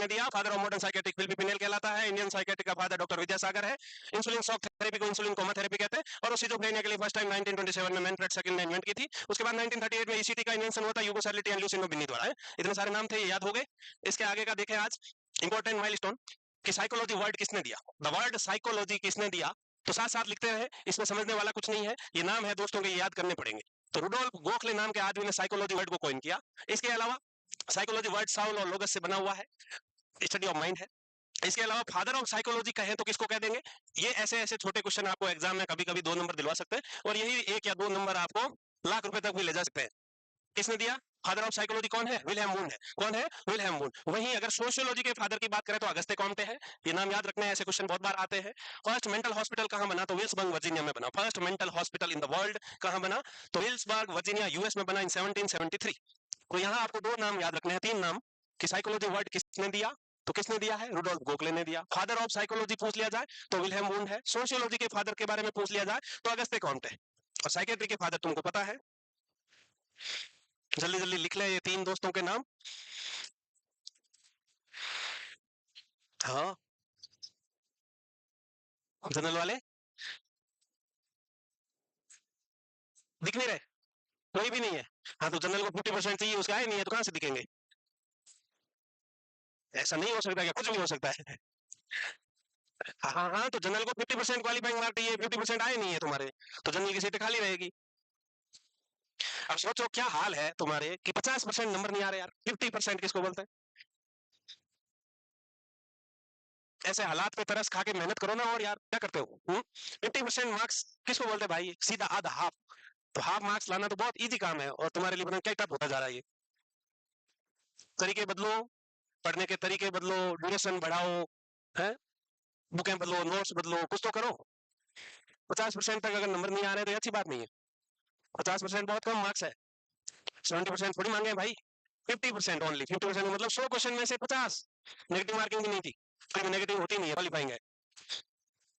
किसने दिया? Father of modern psychiatric Philippe Pinel कहलाता है। इंडियन साइकेट्रिक का फादर डॉक्टर विद्यासागर है। इंसुलिन शॉक थेरेपी को इंसुलिन कोमा थेरेपी कहते हैं। और सिजोफ्रेनिया के लिए फर्स्ट टाइम 1927 में मैनफ्रेड सेकंड ने इन्वेंट की थी। उसके बाद 1938 में ईसीटी का इन्वेंशन हुआ था यूगोसैलिटी एंड ल्यूसिनो बिन्नी द्वारा। इतने सारे नाम थे, ये याद हो गए। इसके आगे का देखें आज इंपॉर्टेंट माइलस्टोन कि साइकोलॉजी वर्ड किसने दिया। द वर्ड साइकोलॉजी किसने दिया, तो साथ साथ लिखते रहे, इसमें समझने वाला कुछ नहीं है। ये नाम है दोस्तों के, याद करने पड़ेंगे। तो रुडोल्फ गोखले नाम के आदमी ने साइकोलॉजी वर्ड को कॉइन किया। इसके अलावा साइकोलॉजी वर्ड साउल और लोगस से बना हुआ है, स्टडी ऑफ माइंड है। इसके अलावा फादर ऑफ साइकोलॉजी कहें तो किसको कह देंगे? ये ऐसे ऐसे छोटे क्वेश्चन आपको एग्जाम में कभी कभी 2 नंबर दिलवा सकते हैं, और यही 1 या 2 नंबर आपको लाख रुपए तक भी ले जा सकते हैं। किसने दिया? फादर ऑफ साइकोलॉजी कौन है? विल्हेम वुंड है। कौन है? Wilhelm wound. वहीं अगर सोशियोलॉजी के फादर की बात करें तो अगस्ते कॉम्टे है। ये नाम याद रखना है, ऐसे क्वेश्चन बहुत बार आते हैं। फर्स्ट मेंटल हॉस्पिटल कहां बना? तो विल्सबर्ग वर्जीनिया में बना। First mental hospital in the world कहां बना? तो विल्सबर्ग वर्जीनिया यूएस में बना इन 1773। तो यहाँ आपको 2 नाम याद रखने हैं, 3 नाम कि साइकोलॉजी वर्ड किसने दिया, तो किसने दिया है? रुडोल्फ गोखले ने दिया। फादर ऑफ साइकोलॉजी पूछ लिया जाए तो विल्हेम वुंड है। सोशियोलॉजी के फादर के बारे में पूछ लिया जाए तो अगस्ते कॉम्टे। और साइकेट्री के फादर तुमको पता है, जल्दी जल्दी लिख ले ये 3 दोस्तों के नाम। हाँ, जनरल वाले दिख नहीं रहे, कोई भी नहीं है। हाँ, तो जनरल को 50% चाहिए, उसका है नहीं है तो कहां से दिखेंगे? ऐसा नहीं हो सकता, क्या कुछ भी हो सकता है? हाँ हाँ हाँ, तो जनरल को 50% क्वालिफाइंग मार्क चाहिए, 50% आए नहीं है तुम्हारे, तो जनरल की सीट खाली रहेगी। अब सोचो क्या हाल है तुम्हारे कि 50% नंबर नहीं आ रहे यार। 50% किसको बोलते हैं? ऐसे हालात पे तरस खा के मेहनत करो ना, और यार क्या करते हो? 50% मार्क्स किसको बोलते हैं भाई? सीधा आधा, हाफ। तो हाफ मार्क्स लाना तो बहुत इजी काम है, और तुम्हारे लिए पता नहीं क्या टफ होता जा रहा है ये। तरीके बदलो, पढ़ने के तरीके बदलो, ड्यूरेशन बढ़ाओ, है, बुकें बदलो, नोट्स बदलो, कुछ तो करो। 50% तक अगर नंबर नहीं आ रहे तो ये अच्छी बात नहीं है। 50% बहुत कम मार्क्स है। 70% थोड़ी मांगे भाई, 50% ओनली। 50% मतलब 100 क्वेश्चन में से 50। नेगेटिव मार्किंग भी नहीं थी, कोई नेगेटिव होती नहीं है, क्वालिफाइंग है।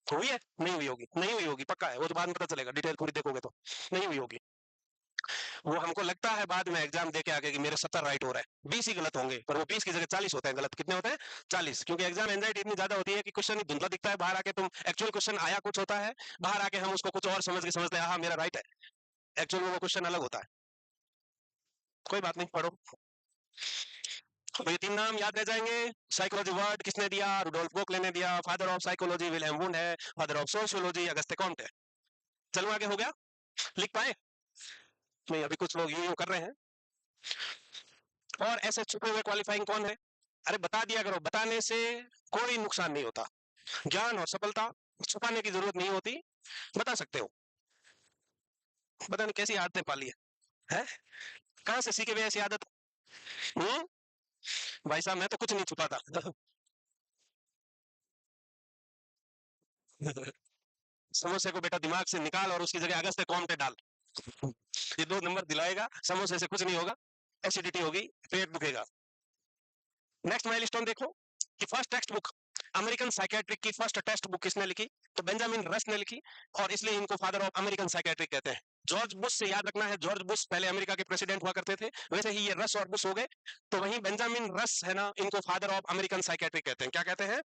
हुई है? नहीं हुई होगी, नहीं हुई होगी, पक्का है, वो तो बाद में पता चलेगा, डिटेल पूरी देखोगे तो। नहीं हुई होगी। वो हमको लगता है बाद में एग्जाम दे के आगे कि मेरे 70 राइट हो रहा है, 20 ही गलत होंगे, पर वो 20 की जगह 40 होते हैं गलत। कितने होते हैं? 40। क्योंकि एग्जाम एंजाइटी इतनी ज्यादा होती है कि क्वेश्चन ही धुंधला दिखता है, बाहर आके तुम एक्चुअल क्वेश्चन आया कुछ होता है, बाहर आके हम उसको कुछ और समझ के समझते हैं हाँ मेरा राइट है, एक्चुअल में वो क्वेश्चन अलग होता है। कोई बात नहीं, पढ़ो। तो ये 3 नाम याद रह जाएंगे। साइकोलॉजी वर्ड किसने दिया? रुडोल्फ गोखले ने दिया। Father of psychology Wilhelm Wundt है। Father of sociology Auguste Comte. चलो आगे, हो गया? लिख पाए? नहीं, अभी कुछ लोग यूं कर रहे हैं। और ऐसे छुपे हुए क्वालिफाइंग कौन है? अरे बता दिया करो, बताने से कोई नुकसान नहीं होता। ज्ञान और सफलता छुपाने की जरूरत नहीं होती, बता सकते हो। पता नहीं कैसी आदतें पाली है? कहां से सीखे हुए ऐसी आदत? हम्म भाई साहब, मैं तो कुछ नहीं छुपाता। समोसे को बेटा दिमाग से निकाल और उसकी जगह अगस्त्य कॉम्टे डाल। ये 2 नंबर दिलाएगा। समोसे से कुछ नहीं होगा, एसिडिटी होगी, पेट दुखेगा। नेक्स्ट माइलस्टोन देखो कि first text book American psychiatric की फर्स्ट टेक्स्ट बुक किसने लिखी? तो बेंजामिन रस ने लिखी, और इसलिए इनको फादर ऑफ अमेरिकन साइकेट्रिक कहते हैं। जॉर्ज बुश से याद रखना है, जॉर्ज बुश पहले अमेरिका के प्रेसिडेंट हुआ करते थे, वैसे ही ये रस और बुश हो गए। तो वहीं बेंजामिन रस है ना, इनको फादर ऑफ अमेरिकन साइकेट्रिक कहते हैं। क्या कहते हैं?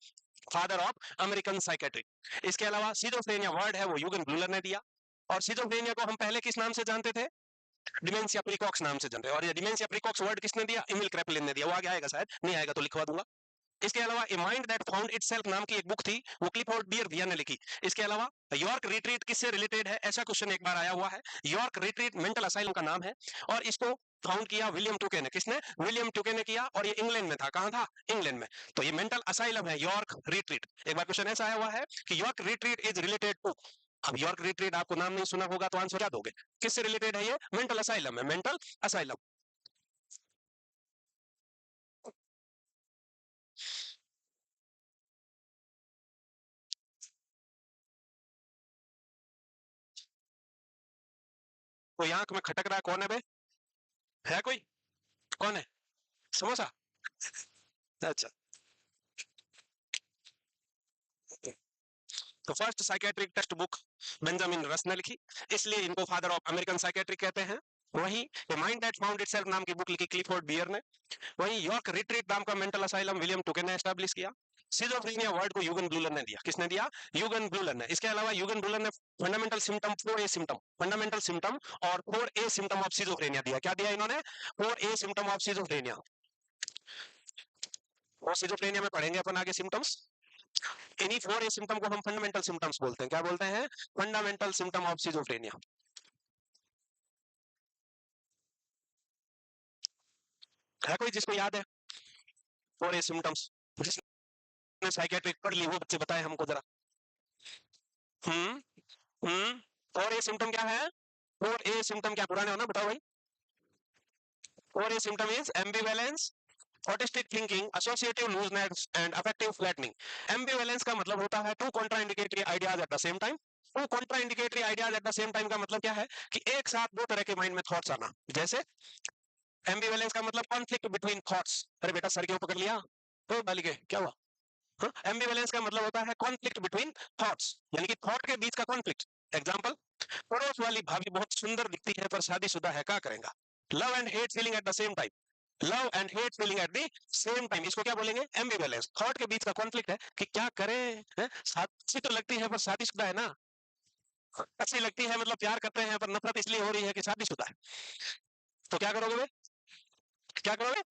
Father of American psychiatric. इसके अलावा सिजोफ्रेनिया वर्ड है वो यूगन ब्लूलर ने दिया। और सिजोफ्रेनिया को हम पहले किस नाम से जानते थे? डिमेंशिया प्रीकॉक्स नाम से जानते हैं। और ये डिमेंशिया प्रीकॉक्स वर्ड किसने दिया? एमिल क्रैपलिन ने दिया। वो आगे आएगा शायद, नहीं आएगा तो लिखवा दूंगा। इसके अलावा a mind that found itself नाम की एक बुक थी, वो क्लिफोर्ड बियर वियर ने लिखी। इसके अलावा यॉर्क रिट्रीट किससे रिलेटेड है? ऐसा क्वेश्चन एक बार आया हुआ है। यॉर्क रिट्रीट मेंटल असाइलम का नाम है, और इसको फाउंड किया विलियम टुके ने। किसने? विलियम टुके ने किया, और ये इंग्लैंड में था। कहां था? इंग्लैंड में। तो ये मेंटल असाइलम है यॉर्क रिट्रीट। एक बार क्वेश्चन ऐसा आया हुआ है कि York Retreat is related to. अब यॉर्क रिट्रीट आपको नाम नहीं सुना होगा तो आंसर क्या दोगे? किससे रिलेटेड है? ये मेंटल असाइलम है, मेंटल असाइलम। कोई आंख में खटक रहा है, कौन है बे? है कोई? कौन है? समोसा? अच्छा। तो first psychiatric text book Benjamin रस ने लिखी, इसलिए इनको फादर ऑफ अमेरिकन साइकेट्रिक कहते हैं। वही माइंड दैट फाउंड इटसेल्फ नाम की बुक लिखी क्लिफोर्ड बियर ने। वही यॉर्क रिट्रीट नाम का मेंटल असाइलम विलियम टुके ने एस्टैब्लिश किया। सिजोफ्रेनिया वर्ड को यूगन ब्लूलर ने दिया। किसने दिया? यूगन ब्लूलर ने। इसके अलावा यूगन ब्लूलर ने fundamental symptom 4A symptom, fundamental symptom और 4A सिम्टम ऑफ सिजोफ्रेनिया दिया। क्या दिया इन्होंने? 4A symptom of schizophrenia. और सिजोफ्रेनिया में पढ़ेंगे अपन आगे सिम्टम्स। इन्हीं 4A सिम्टम को हम फंडामेंटल सिम्टम्स बोलते हैं। क्या बोलते हैं? Fundamental symptom of schizophrenia. है कोई जिसको याद है 4A सिम्टम्स? जिसने साइकेट्रिक पढ़ ली वो बच्चे बताए हमको जरा। हम्म हम्म 4A सिम्टम क्या है? 4A सिम्टम क्या पुराने हो ना, बताओ भाई। 4A symptom is ambivalence, autistic thinking, associative looseness and affective flattening. Ambivalence का मतलब होता है two contraindicatory ideas at the same time. Two contraindicatory ideas at the same time का मतलब क्या है कि एक साथ दो तरह के माइंड में थॉट्स आना। जैसे एम्बिवेलेंस का मतलब कॉन्फ्लिक्ट बिटवीन थॉट्स। अरे बेटा सर क्यों पकड़ लिया? तो बालिके क्या हुआ? एम्बिवेलेंस का मतलब होता है कॉन्फ्लिक्ट बिटवीन थॉट्स, यानी कि थॉट के बीच का कॉन्फ्लिक्ट। एग्जांपल, पड़ोस वाली भाभी बहुत सुंदर दिखती है पर शादीशुदा है, क्या करेगा? Love and hate feeling at the same time. Love and hate feeling at the same time, इसको क्या बोलेंगे? एम्बिवेलेंस। थॉट के बीच का कॉन्फ्लिक्ट है कि क्या करें, अच्छी तो लगती है पर शादीशुदा है ना। अच्छी लगती है मतलब प्यार करते हैं पर नफरत इसलिए हो रही है कि शादीशुदा है। तो क्या करोगे बे? क्या करोगे?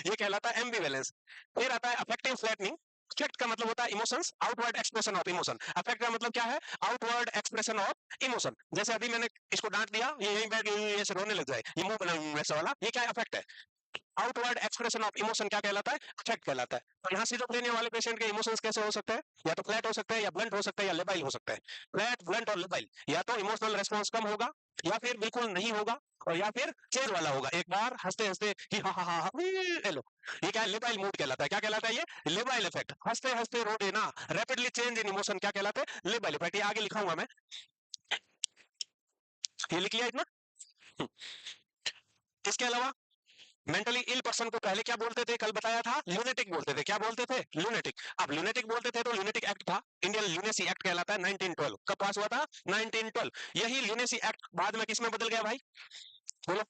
ये कहलाता है एम्बिवेलेंस। फिर आता है अफेक्टिव फ्लैटनिंग। अफेक्ट का मतलब होता है emotions, outward expression of emotion. Affect का मतलब क्या है? Outward expression of emotion. जैसे अभी मैंने इसको डांट दिया, ये यहीं बैठ गई ऐसे रोने लग जाए, ये मुंह बना वैसा वाला, ये क्या अफेक्ट है? आउटवर्ड एक्सप्रेशन ऑफ इमोशन क्या कहलाता है? अफेक्ट कहलाता है। तो यहाँ सिजोफ्रेनिया वाले पेशेंट के इमोशंस कैसे हो सकते हैं? या तो फ्लैट हो सकते हैं, या ब्लंट हो सकते हैं, या लेबाइल हो सकते हैं। फ्लैट, ब्लंट और लेबाइल। या तो इमोशनल रेस्पॉन्स कम होगा, या फिर बिल्कुल नहीं होगा, और या फिर चेंज वाला होगा। एक बार हंसते हंसते कि हा हा हा लो, ये क्या है? लेबाइल मूड कहलाता है। क्या कहलाता है? ये लेबाइल इफेक्ट। हंसते हंसते रो देना, रैपिडली चेंज इन इमोशन, क्या कहलाते हैं? Labile effect. ये आगे लिखाऊंगा मैं, ये लिख लिया इतना। इसके अलावा मेंटली इल पर्सन को पहले क्या बोलते थे? कल बताया था, ल्यूनेटिक बोलते थे। क्या बोलते थे? ल्यूनेटिक। अब ल्यूनेटिक बोलते थे तो ल्यूनेटिक एक्ट था, इंडियन ल्यूनेसी एक्ट कहलाता है, 1912। कब पास हुआ था? 1912। यही ल्यूनेसी एक्ट बाद में किस में बदल गया भाई? बोलो।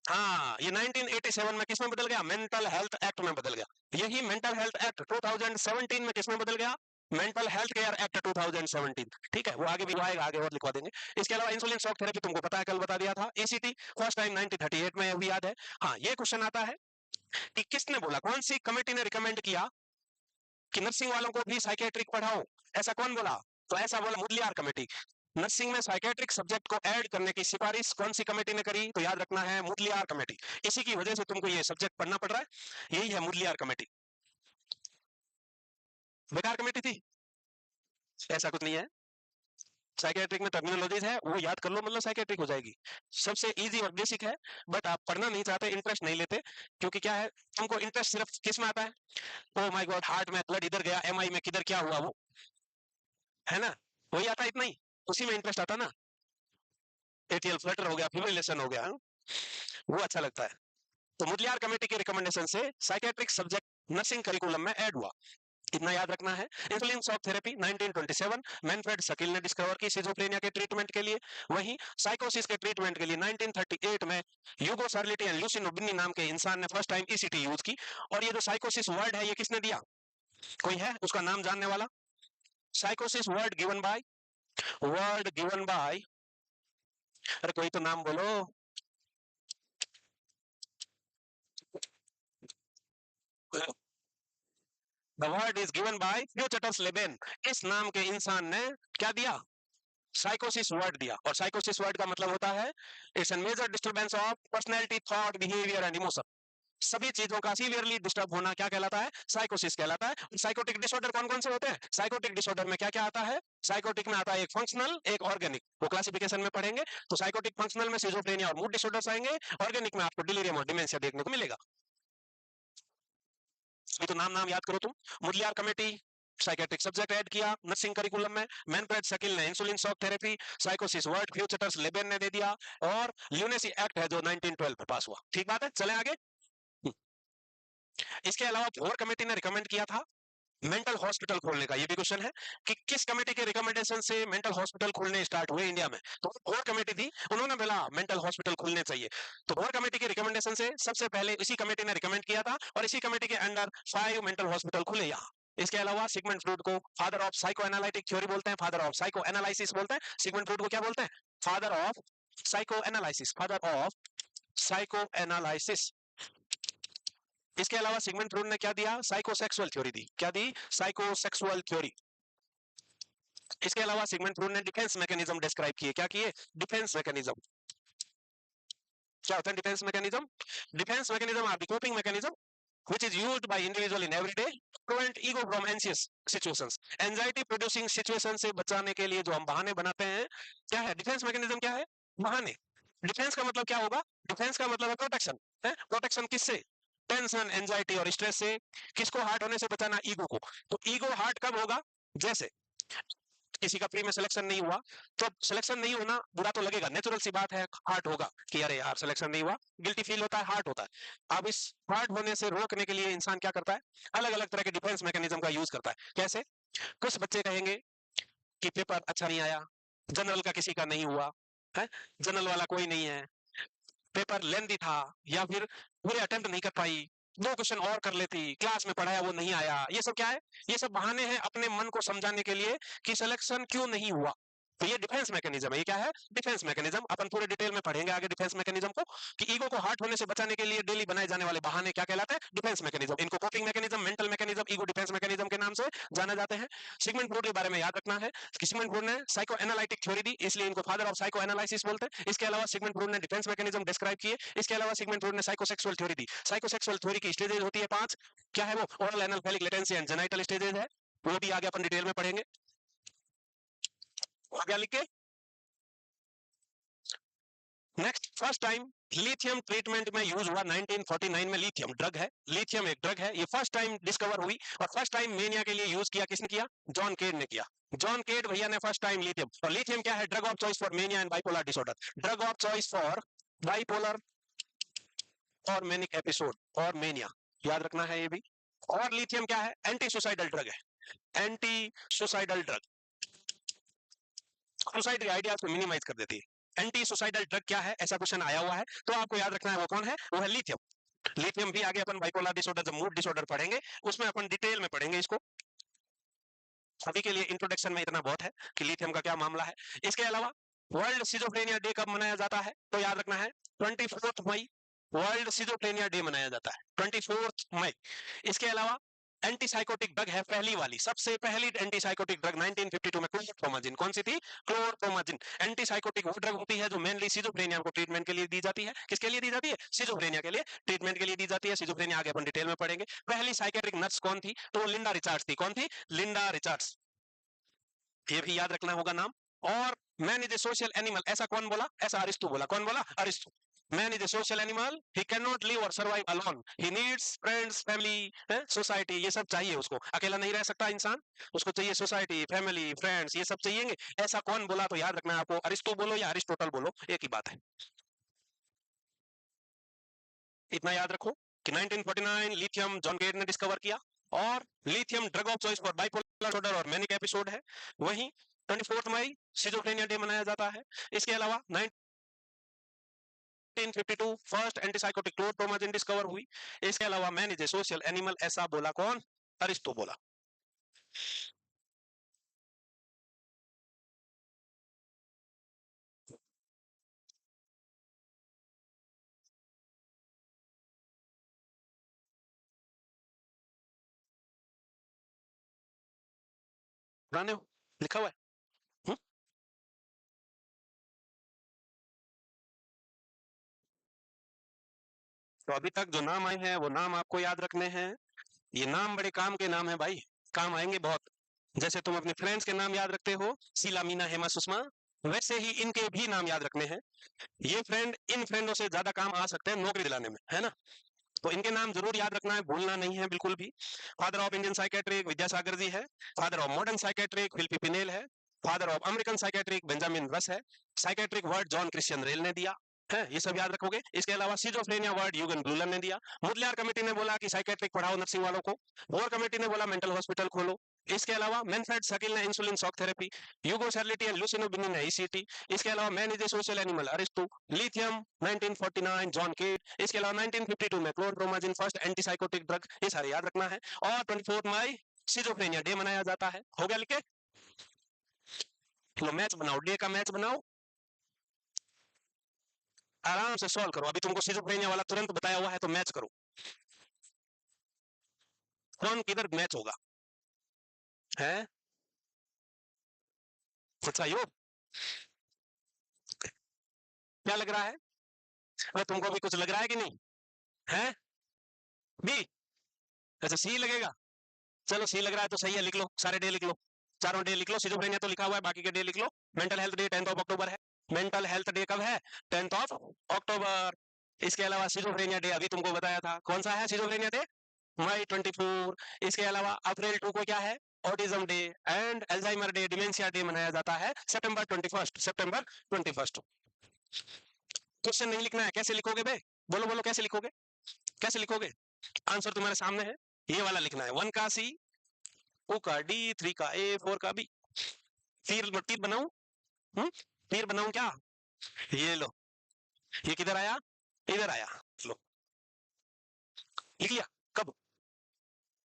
हाँ, ये 1987 में किस में बदल गया? मेंटल हेल्थ एक्ट में बदल गया। यही मेंटल हेल्थ एक्ट 2017 में किस में बदल गया? Mental Health Care Act 2017। ठीक है, वो आगे भी आएगा, आगे और लिखवा देंगे। इसके अलावा इंसुलिन शॉक थेरेपी तुमको पता है, कल बता दिया था। ईसीटी फर्स्ट टाइम 1938 में, भी याद है। हाँ, ये क्वेश्चन आता है कि किसने बोला, कौन सी कमेटी ने रिकमेंड किया कि नर्सिंग वालों को भी साइकेट्रिक पढ़ाओ? ऐसा कौन बोला? तो ऐसा बोला मुदलियार कमेटी। नर्सिंग में साइकेट्रिक सब्जेक्ट को ऐड करने की सिफारिश कौन सी कमेटी ने करी? तो याद रखना है, मुदलियार कमेटी। इसी की वजह से तुमको ये सब्जेक्ट पढ़ना पड़ रहा है, यही है मुदलियार कमेटी। बेकार कमेटी थी? ऐसा कुछ नहीं है। साइकेट्रिक में टर्मिनोलॉजीज है, वो याद कर लो, मतलब साइकेट्रिक हो जाएगी। सबसे इजी और बेसिक है, बट आप पढ़ना नहीं चाहते, इंटरेस्ट नहीं लेते। क्योंकि क्या है, तुमको इंटरेस्ट सिर्फ किस में आता है? ओ माय गॉड, हार्ट में ब्लड इधर गया, एमआई में किधर क्या हुआ, वो है ना, वही आता है, इतना ही। उसी में इंटरेस्ट आता ना। एटीएल फ्लटर हो गया, फिब्रिलेशन हो गया, वो अच्छा लगता है। तो मुदलियार कमेटी के रिकमेंडेशन से साइकेट्रिक सब्जेक्ट नर्सिंग करिकुलम में ऐड हुआ, इतना याद रखना है। Insulin shock therapy 1927 Manfred Sakel ने डिस्कवर की सिजोफ्रेनिया के ट्रीटमेंट के लिए। वहीं साइकोसिस के ट्रीटमेंट के लिए 1938 में यूगो सर्लिटी एंड लुसिनो बिन्नी नाम के इंसान ने फर्स्ट टाइम ईसीटी यूज की। और ये जो साइकोसिस वर्ड है, ये किसने दिया? कोई है उसका नाम जानने वाला? साइकोसिस वर्ड गिवन बाय, अरे कोई तो नाम बोलो। The word is given by futures Leben. इस नाम के इंसान ने क्या दिया? साइकोसिस वर्ड दिया। और साइकोसिस वर्ड का मतलब होता है it's an major disturbance of personality, thought, behaviour and emotion. सभी चीजों का सीवियरली डिस्टर्ब होना क्या कहलाता है? साइकोसिस कहलाता है। साइकोटिक डिसऑर्डर कौन कौन से होते हैं? साइकोटिक डिसऑर्डर में क्या क्या आता है? साइकोटिक में आता है एक फंक्शनल, एक ऑर्गेनिक, वो क्लासिफिकेशन में पढ़ेंगे। तो साइकोटिक फंक्शनल में सिजोफ्रेनिया और मूड डिसऑर्डर्स आएंगे। ऑर्गेनिक में आपको डिलीरियम और डिमेंशिया देखने को मिलेगा। ये तो नाम नाम याद करो तुम। Mudaliar committee psychiatric subject add किया नर्सिंग करिकुलम में। मैनफ्रेड शकील ने इंसुलिन शॉक थेरेपी, साइकोसिस वर्ड फ्यूचर्स लेबेन ने दे दिया, और ल्यूनेसी एक्ट है जो 1912 में पास हुआ। ठीक बात है, चले आगे। इसके अलावा वोर कमेटी ने रिकमेंड किया था मेंटल हॉस्पिटल खोलने का, ये भी क्वेश्चन है कि किस कमेटी के रिकमेंडेशन से मेंटल हॉस्पिटल खुलने स्टार्ट हुए इंडिया में। तो वोर कमेटी थी, उन्होंने बोला मेंटल हॉस्पिटल खुलने चाहिए। तो वोर कमेटी के रिकमेंडेशन से सबसे पहले इसी कमेटी ने रिकमेंड किया था और इसी कमेटी के अंडर 5 मेंटल हॉस्पिटल खुले यहाँ। इसके अलावा सिगमंड फ्रूड को father of psycho analytic theory बोलते हैं, फादर ऑफ साइको एनालिसिस बोलते हैं। सिगमंड फ्रूड को क्या बोलते हैं? Father of psychoanalysis, father of psychoanalysis. इसके अलावा सिगमंड फ्रूड ने क्या दिया? साइकोसेक्सुअल थ्योरी दी। क्या दी? Psychosexual theory. इसके अलावा सिगमंड फ्रूड ने डिफेंस मैकेनिज्म डिस्क्राइब किए। क्या किए? Defence mechanism. क्या होता है defence mechanism? Defence mechanism are the coping mechanism which is used by individual in everyday to prevent ego from anxious situations. Anxiety producing situation से बचाने के लिए जो हम बहाने बनाते हैं, क्या है डिफेंस मैकेनिज्म? क्या है? बहाने। डिफेंस का मतलब क्या होगा? डिफेंस का मतलब है प्रोटेक्शन है। प्रोटेक्शन किससे? टेंशन, एंजाइटी और स्ट्रेस से। किसको? हार्ट होने से बचाना, ईगो को। तो ईगो हार्ट कब होगा? जैसे किसी का प्री में सिलेक्शन नहीं हुआ, तो सिलेक्शन नहीं होना बुरा तो लगेगा, नेचुरल सी बात है, हार्ट होगा कि अरे यार सिलेक्शन नहीं हुआ, गिल्टी फील होता है, हार्ट होता है। अब इस हार्ट होने से रोकने के लिए इंसान क्या करता है? अलग अलग तरह के डिफेंस मैकेनिज्म का यूज करता है। कैसे? कुछ बच्चे कहेंगे कि पेपर अच्छा नहीं आया, जनरल का किसी का नहीं हुआ है, जनरल वाला कोई नहीं है, पेपर लेंदी था, या फिर पूरे अटेम्प्ट नहीं कर पाई, 2 क्वेश्चन और कर लेती, क्लास में पढ़ाया वो नहीं आया। ये सब क्या है? ये सब बहाने हैं अपने मन को समझाने के लिए कि सिलेक्शन क्यों नहीं हुआ। तो ये डिफेंस मैकेनिज्म है। ये क्या है? Defence mechanism. अपन पूरे डिटेल में पढ़ेंगे आगे डिफेंस मैकेनिज्म को, कि ईगो को हार्ट होने से बचाने के लिए डेली बनाए जाने वाले बहाने क्या कहलाते हैं? Defence mechanism. इनको coping mechanism, mental mechanism, ego defence mechanism के नाम से जाना जाते हैं। सिगमंड फ्रॉइड के बारे में याद रखना है कि सिगमंड फ्रॉइड ने साइको एनालिटिक थ्योरी दी, इसलिए इनको फादर ऑफ साइको एनालिसिस बोलते हैं। इसके अलावा सिगमंड फ्रॉइड ने डिफेंस मैकेनिज्म डिस्क्राइब किए। इसके अलावा सिगमंड फ्रॉइड ने साइकोसेक्सुअल थ्योरी दी। साइकोसेक्सुअल थ्योरी की स्टेजेस होती है 5। क्या है वो? Oral, anal, phallic, latency and genital stages है। वो भी आगे अपन डिटेल में पढ़ेंगे। आगे लिख के next, first time lithium treatment में यूज हुआ 1949 में। लिथियम ड्रग है, लिथियम एक ड्रग है, ये फर्स्ट टाइम डिस्कवर हुई और फर्स्ट टाइम मेनिया के लिए यूज किया। किसने किया? जॉन केड ने किया। जॉन केड भैया ने फर्स्ट टाइम लिथियम। और लिथियम क्या है? Drug of choice for mania and bipolar disorder. Drug of choice for bipolar और मैनिक एपिसोड और मेनिया, याद रखना है ये भी। और लिथियम क्या है? एंटी सुसाइडल ड्रग है, एंटी सुसाइडल ड्रग, सुसाइड के आइडियाज को मिनिमाइज कर देती है। एंटी सुसाइडल ड्रग क्या है? ऐसा क्वेश्चन आया हुआ है, तो आपको याद रखना है वो कौन है? वो है लिथियम। लिथियम भी आगे अपन बाइपोलर डिसऑर्डर, जब मूड डिसऑर्डर पढ़ेंगे उसमें अपन डिटेल में पढ़ेंगे इसको। अभी के लिए इंट्रोडक्शन में इतना बहुत है कि लिथियम का क्या मामला है। इसके अलावा वर्ल्ड सिजोफ्रेनिया डे कब मनाया जाता है? तो याद रखना है 24 मई वर्ल्ड सिजोफ्रेनिया डे मनाया जाता है, 24 मई। इसके अलावा एंटीसाइकोटिक ड्रग है पहली वाली, सबसे पहली एंटीसाइकोटिक ड्रग 1952 में क्लोरप्रोमाजिन। कौन सी थी? क्लोरप्रोमाजिन। एंटीसाइकोटिक वो ड्रग होती है जो मेनली सिजोफ्रेनिया को ट्रीटमेंट के लिए दी जाती है। किसके लिए दी जाती है? सिजोफ्रेनिया के लिए ट्रीटमेंट के लिए दी जाती है। सिजोफ्रेनिया आगे अपन डिटेल में पढ़ेंगे। पहली साइकेट्रिक नर्स कौन थी? तो लिंडा रिचार्ड्स थी। कौन थी? लिंडा रिचार्ड्स, ये भी याद रखना होगा नाम। और man is a social animal, ऐसा कौन बोला? ऐसा अरिस्टो बोला। कौन बोला? Aristotle. Man is a social animal, he cannot live और survive alone, he needs friends, family, society, ये सब चाहिए उसको, अकेला नहीं रह सकता इंसान, उसको चाहिए सोसाइटी, फैमिली, फ्रेंड्स, ये सब चाहिए। ऐसा कौन बोला? तो याद रखना है आपको, अरिस्टो बोलो या अरिस्टोटल बोलो, एक ही बात है। इतना याद रखो कि 1949 लिथियम जॉन गेट ने डिस्कवर किया और lithium drug of choice for bipolar disorder और मैनिक एपिसोड है। वहीं 24 मई सिजोफ्रेनिया डे मनाया जाता है। इसके अलावा 1952 फर्स्ट एंटीसाइकोटिक क्लोरप्रोमाजिन डिस्कवर हुई। इसके अलावा man is a social animal, ऐसा बोला कौन? अरिस्टो बोला। पुराने हो, लिखा हुआ है। हुँ? तो अभी तक जो नाम आए हैं वो नाम आपको याद रखने हैं। ये नाम बड़े काम के नाम है भाई, काम आएंगे बहुत। जैसे तुम अपने फ्रेंड्स के नाम याद रखते हो, शीला, मीना, हेमा, सुषमा, वैसे ही इनके भी नाम याद रखने हैं। ये फ्रेंड इन फ्रेंडों से ज्यादा काम आ सकते हैं नौकरी दिलाने में, है ना? तो इनके नाम जरूर याद रखना है, भूलना नहीं है बिल्कुल भी। Father of Indian psychiatric Vidyasagar ji है। Father of modern psychiatric Philippe Pinel है। Father of American psychiatric Benjamin Rush है। Psychiatric word John Christian Reil ने दिया। है, ये सब याद रखोगे। इसके अलावा सिजोफ्रेनिया वर्ड यूगन ब्लूलर ने दिया। मुदलियार कमेटी ने बोला कि साइकेट्रिक पढ़ाओ नर्सिंग वालों को। बोर कमेटी ने बोला मेंटल हॉस्पिटल खोलो। इसके अलावा मैनफ्रेड शकील ने insulin shock therapy. Ugo Cerletti and Lucio ने ईसीटी। इसके अलावा man is a social animal Aristotle. Lithium 1949 John Cade. इसके अलावा 1952 में क्लोरप्रोमाजिन फर्स्ट एंटीसाइकोटिक ड्रग। ये सारे याद रखना है। और 24 मई सिजोफ्रेनिया डे मनाया जाता है। हो गया लिखे? लो मैच बनाओ, डे का मैच बनाओ, आराम से सॉल्व करो। अभी तुमको सिजोफ्रेनिया वाला तुरंत बताया हुआ है तो मैच करो, कौन किधर मैच होगा है। अच्छा यो क्या लग रहा है? अरे तुमको भी कुछ लग रहा है कि नहीं है? बी? अच्छा सी लगेगा। चलो सी लग रहा है तो सही है, लिख लो, सारे डे लिख लो, चारों डे लिख लो। सिजोफ्रेनिया तो लिखा हुआ है, बाकी के डे लिख लो। मेंटल हेल्थ डे 10 अक्टूबर है। मेंटल हेल्थ डे कब है? 10 अक्टूबर। इसके अलावा सिजोफ्रेनिया डे अभी तुमको बताया था, कौन सा है सिजोफ्रेनिया डे? मई 24। इसके अलावा अप्रैल 2 को क्या है? Autism day and Alzheimer day, dementia day मनाया जाता है सितंबर 21। सितंबर 21। क्वेश्चन नहीं लिखना है, कैसे लिखोगे बे? बोलो बोलो कैसे लिखोगे? कैसे लिखोगे? आंसर तुम्हारे सामने है, ये वाला लिखना है। 1 का सी, 2 का डी, 3 का ए, 4 का बी। तीर तीर बनाऊं? तीर बनाऊं क्या? ये लो, ये किधर आया? इधर आया। लो लिख लिया। कब?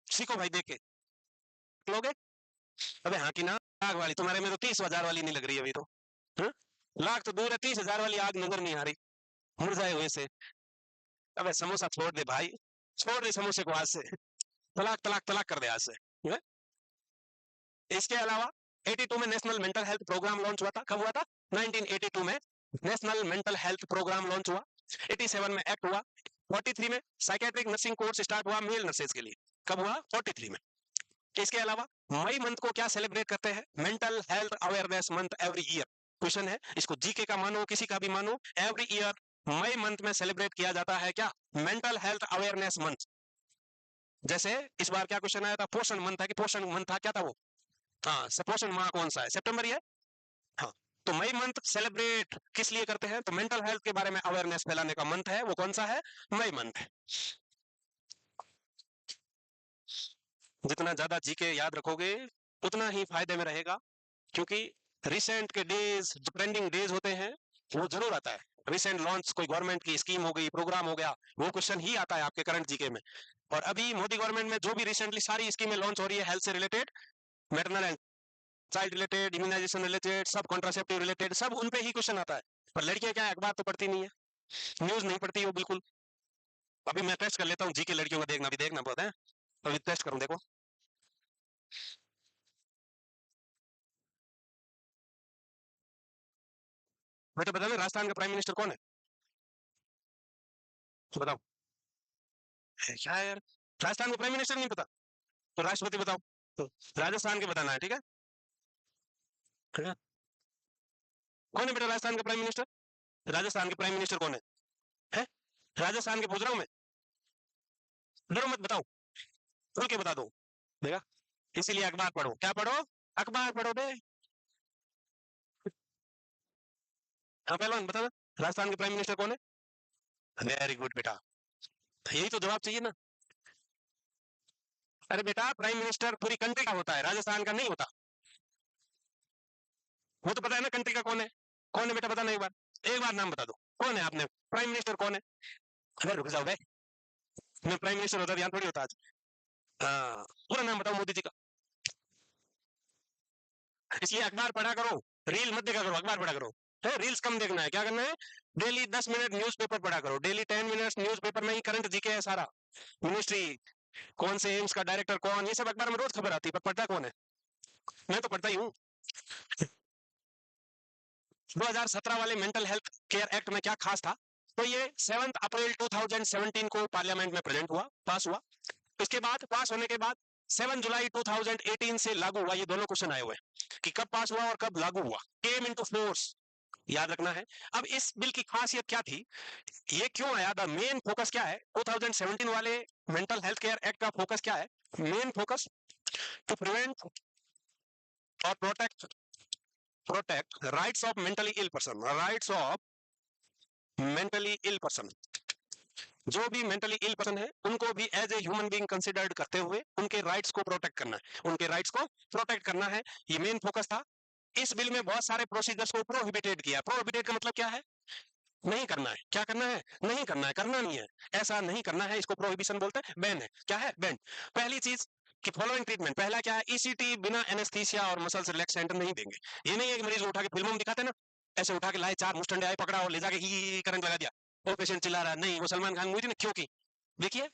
सीखो भाई देख के लोगे। अबे हाँ की ना, आग वाली तुम्हारे में तो 30,000 वाली नहीं लग रही अभी तो। हा? लाख तो दूर है, 30,000 वाली आग नजर नहीं आ रही मुरझाए हुए से। अबे समोसा छोड़ दे भाई, छोड़ दे समोसे को आज से, तलाक तलाक तलाक कर दे आज से। है? इसके अलावा 82 में National Mental Health Programme launch हुआ था। कब हुआ था? 1982 में National Mental Health Programme launch हुआ। 87 में एक्ट हुआ। 43 में साइकेट्रिक नर्सिंग कोर्स स्टार्ट हुआ मेल नर्सेज के लिए। कब हुआ? 43 में। इसके अलावा मई मंथ को क्या सेलिब्रेट करते हैं? Mental health awareness month every year. Question है, इसको जीके का मानो किसी का भी मानो, एवरी ईयर मई मंथ में सेलिब्रेट किया जाता है क्या? Mental health awareness month. जैसे इस बार क्या क्वेश्चन आया था? पोषण मंथ है कि पोषण मंथ था, क्या था वो? हाँ, पोषण माह कौन सा है? सितंबर ही है। हाँ, तो मई मंथ सेलिब्रेट किस लिए करते हैं? तो मेंटल हेल्थ के बारे में अवेयरनेस फैलाने का मंथ है, वो कौन सा है? मई मंथ है। जितना ज्यादा जीके याद रखोगे उतना ही फायदे में रहेगा, क्योंकि रिसेंट के डेज जो ट्रेंडिंग डेज होते हैं वो जरूर आता है। रिसेंट लॉन्च कोई गवर्नमेंट की स्कीम हो गई, प्रोग्राम हो गया, वो क्वेश्चन ही आता है आपके करंट जीके में। और अभी मोदी गवर्नमेंट में जो भी रिसेंटली सारी स्कीमें लॉन्च हो रही है हेल्थ से related, maternal and child related, immunization related, सब कॉन्ट्रासेप्टिव रिलेटेड, सब उन पे ही क्वेश्चन आता है। पर लड़कियां क्या है, अखबार तो पढ़ती नहीं है, न्यूज नहीं पढ़ती वो बिल्कुल। अभी मैं टेस्ट कर लेता हूँ जीके लड़कियों का, देखना, अभी देखना बहुत है, अभी टेस्ट करूँ, देखो। बेटा बताना राजस्थान का प्राइम मिनिस्टर कौन है? तो बताओ। क्या है यार, राजस्थान का प्राइम मिनिस्टर नहीं पता? तो राष्ट्रपति बताओ। तो राजस्थान के बताना है, ठीक है? ठीक है? कौन है बेटा राजस्थान का प्राइम मिनिस्टर? राजस्थान के प्राइम मिनिस्टर कौन है? है? राजस्थान के पूछ रहा हूँ मैं, डरो मत, बताओ, खुल के बता दो। देखा, इसीलिए अखबार पढ़ो। क्या पढ़ो? अखबार पढ़ो बे। हाँ पहलवान बता दो, राजस्थान के प्राइम मिनिस्टर कौन है? वेरी गुड बेटा, यही तो जवाब चाहिए ना। अरे बेटा प्राइम मिनिस्टर पूरी कंट्री का होता है, राजस्थान का नहीं होता। वो तो पता है ना कंट्री का कौन है? कौन है बेटा बताना एक बार, एक बार नाम बता दो, कौन है? आपने प्राइम मिनिस्टर कौन है? अरे रुक जाओ भाई, मैं प्राइम मिनिस्टर होता ध्यान थोड़ी होता आज। हाँ, पूरा नाम बताओ मोदी जी का। इसलिए अखबार पढ़ा करो, रील मत देखा करो, अखबार पढ़ा करो। है, रील्स कम देखना है, क्या करना है? डेली 10 मिनट न्यूज़पेपर पढ़ा करो, डेली 10 मिनट न्यूज़पेपर में ही करंट जीके है सारा। मिनिस्ट्री कौन से, एम्स का डायरेक्टर कौन, ये सब अखबार में रोज खबर आती है, पर पढ़ता कौन है? मैं तो पढ़ता ही हूँ। 2017 वाले मेंटल हेल्थ केयर एक्ट में क्या खास था? तो ये 7 अप्रैल 2017 को पार्लियामेंट में प्रेजेंट हुआ, पास हुआ। इसके बाद पास होने के बाद 7 जुलाई 2018 से लागू हुआ। ये दोनों क्वेश्चन आए हुए हैं कि कब पास हुआ और कब लागू हुआ, केम इनटू फोर्स, याद रखना है। अब इस बिल की खासियत क्या थी, ये क्यों आया, द मेन फोकस क्या है? 2017 वाले मेंटल हेल्थ केयर एक्ट का फोकस क्या है? मेन फोकस टू प्रिवेंट और protect rights of mentally ill person, rights of mentally ill person, जो भी मेंटली इल पर्सन है उनको भी as a human being considered करते हुए उनके राइट्स को प्रोटेक्ट करना है, उनके राइट्स को प्रोटेक्ट करना है, ये मेन फोकस था। इस बिल में बहुत सारे प्रोसीजर्स को प्रोहिबिटेड किया। प्रोहिबिटेड का मतलब क्या है? नहीं करना है। क्या करना है? नहीं करना है, करना नहीं है, ऐसा नहीं करना है, इसको प्रोहिबिशन बोलते हैं। बैन है, क्या है? बैन। पहली चीज कि फॉलोइंग ट्रीटमेंट, पहला क्या है? ईसीटी बिना एनेस्थीसिया और मसल्स रिलैक्सेंट नहीं देंगे। ये नहीं है कि मरीज को उठा के फिल्मों में दिखाते हैं ना, ऐसे उठा के लाए, चार मुस्टंडे आए, पकड़ा और ले जाके ही करंट लगा दिया, वो पेशेंट चिल्ला रहा है। नहीं, वो सलमान खान मूवी थी ना, क्यों की, देखिए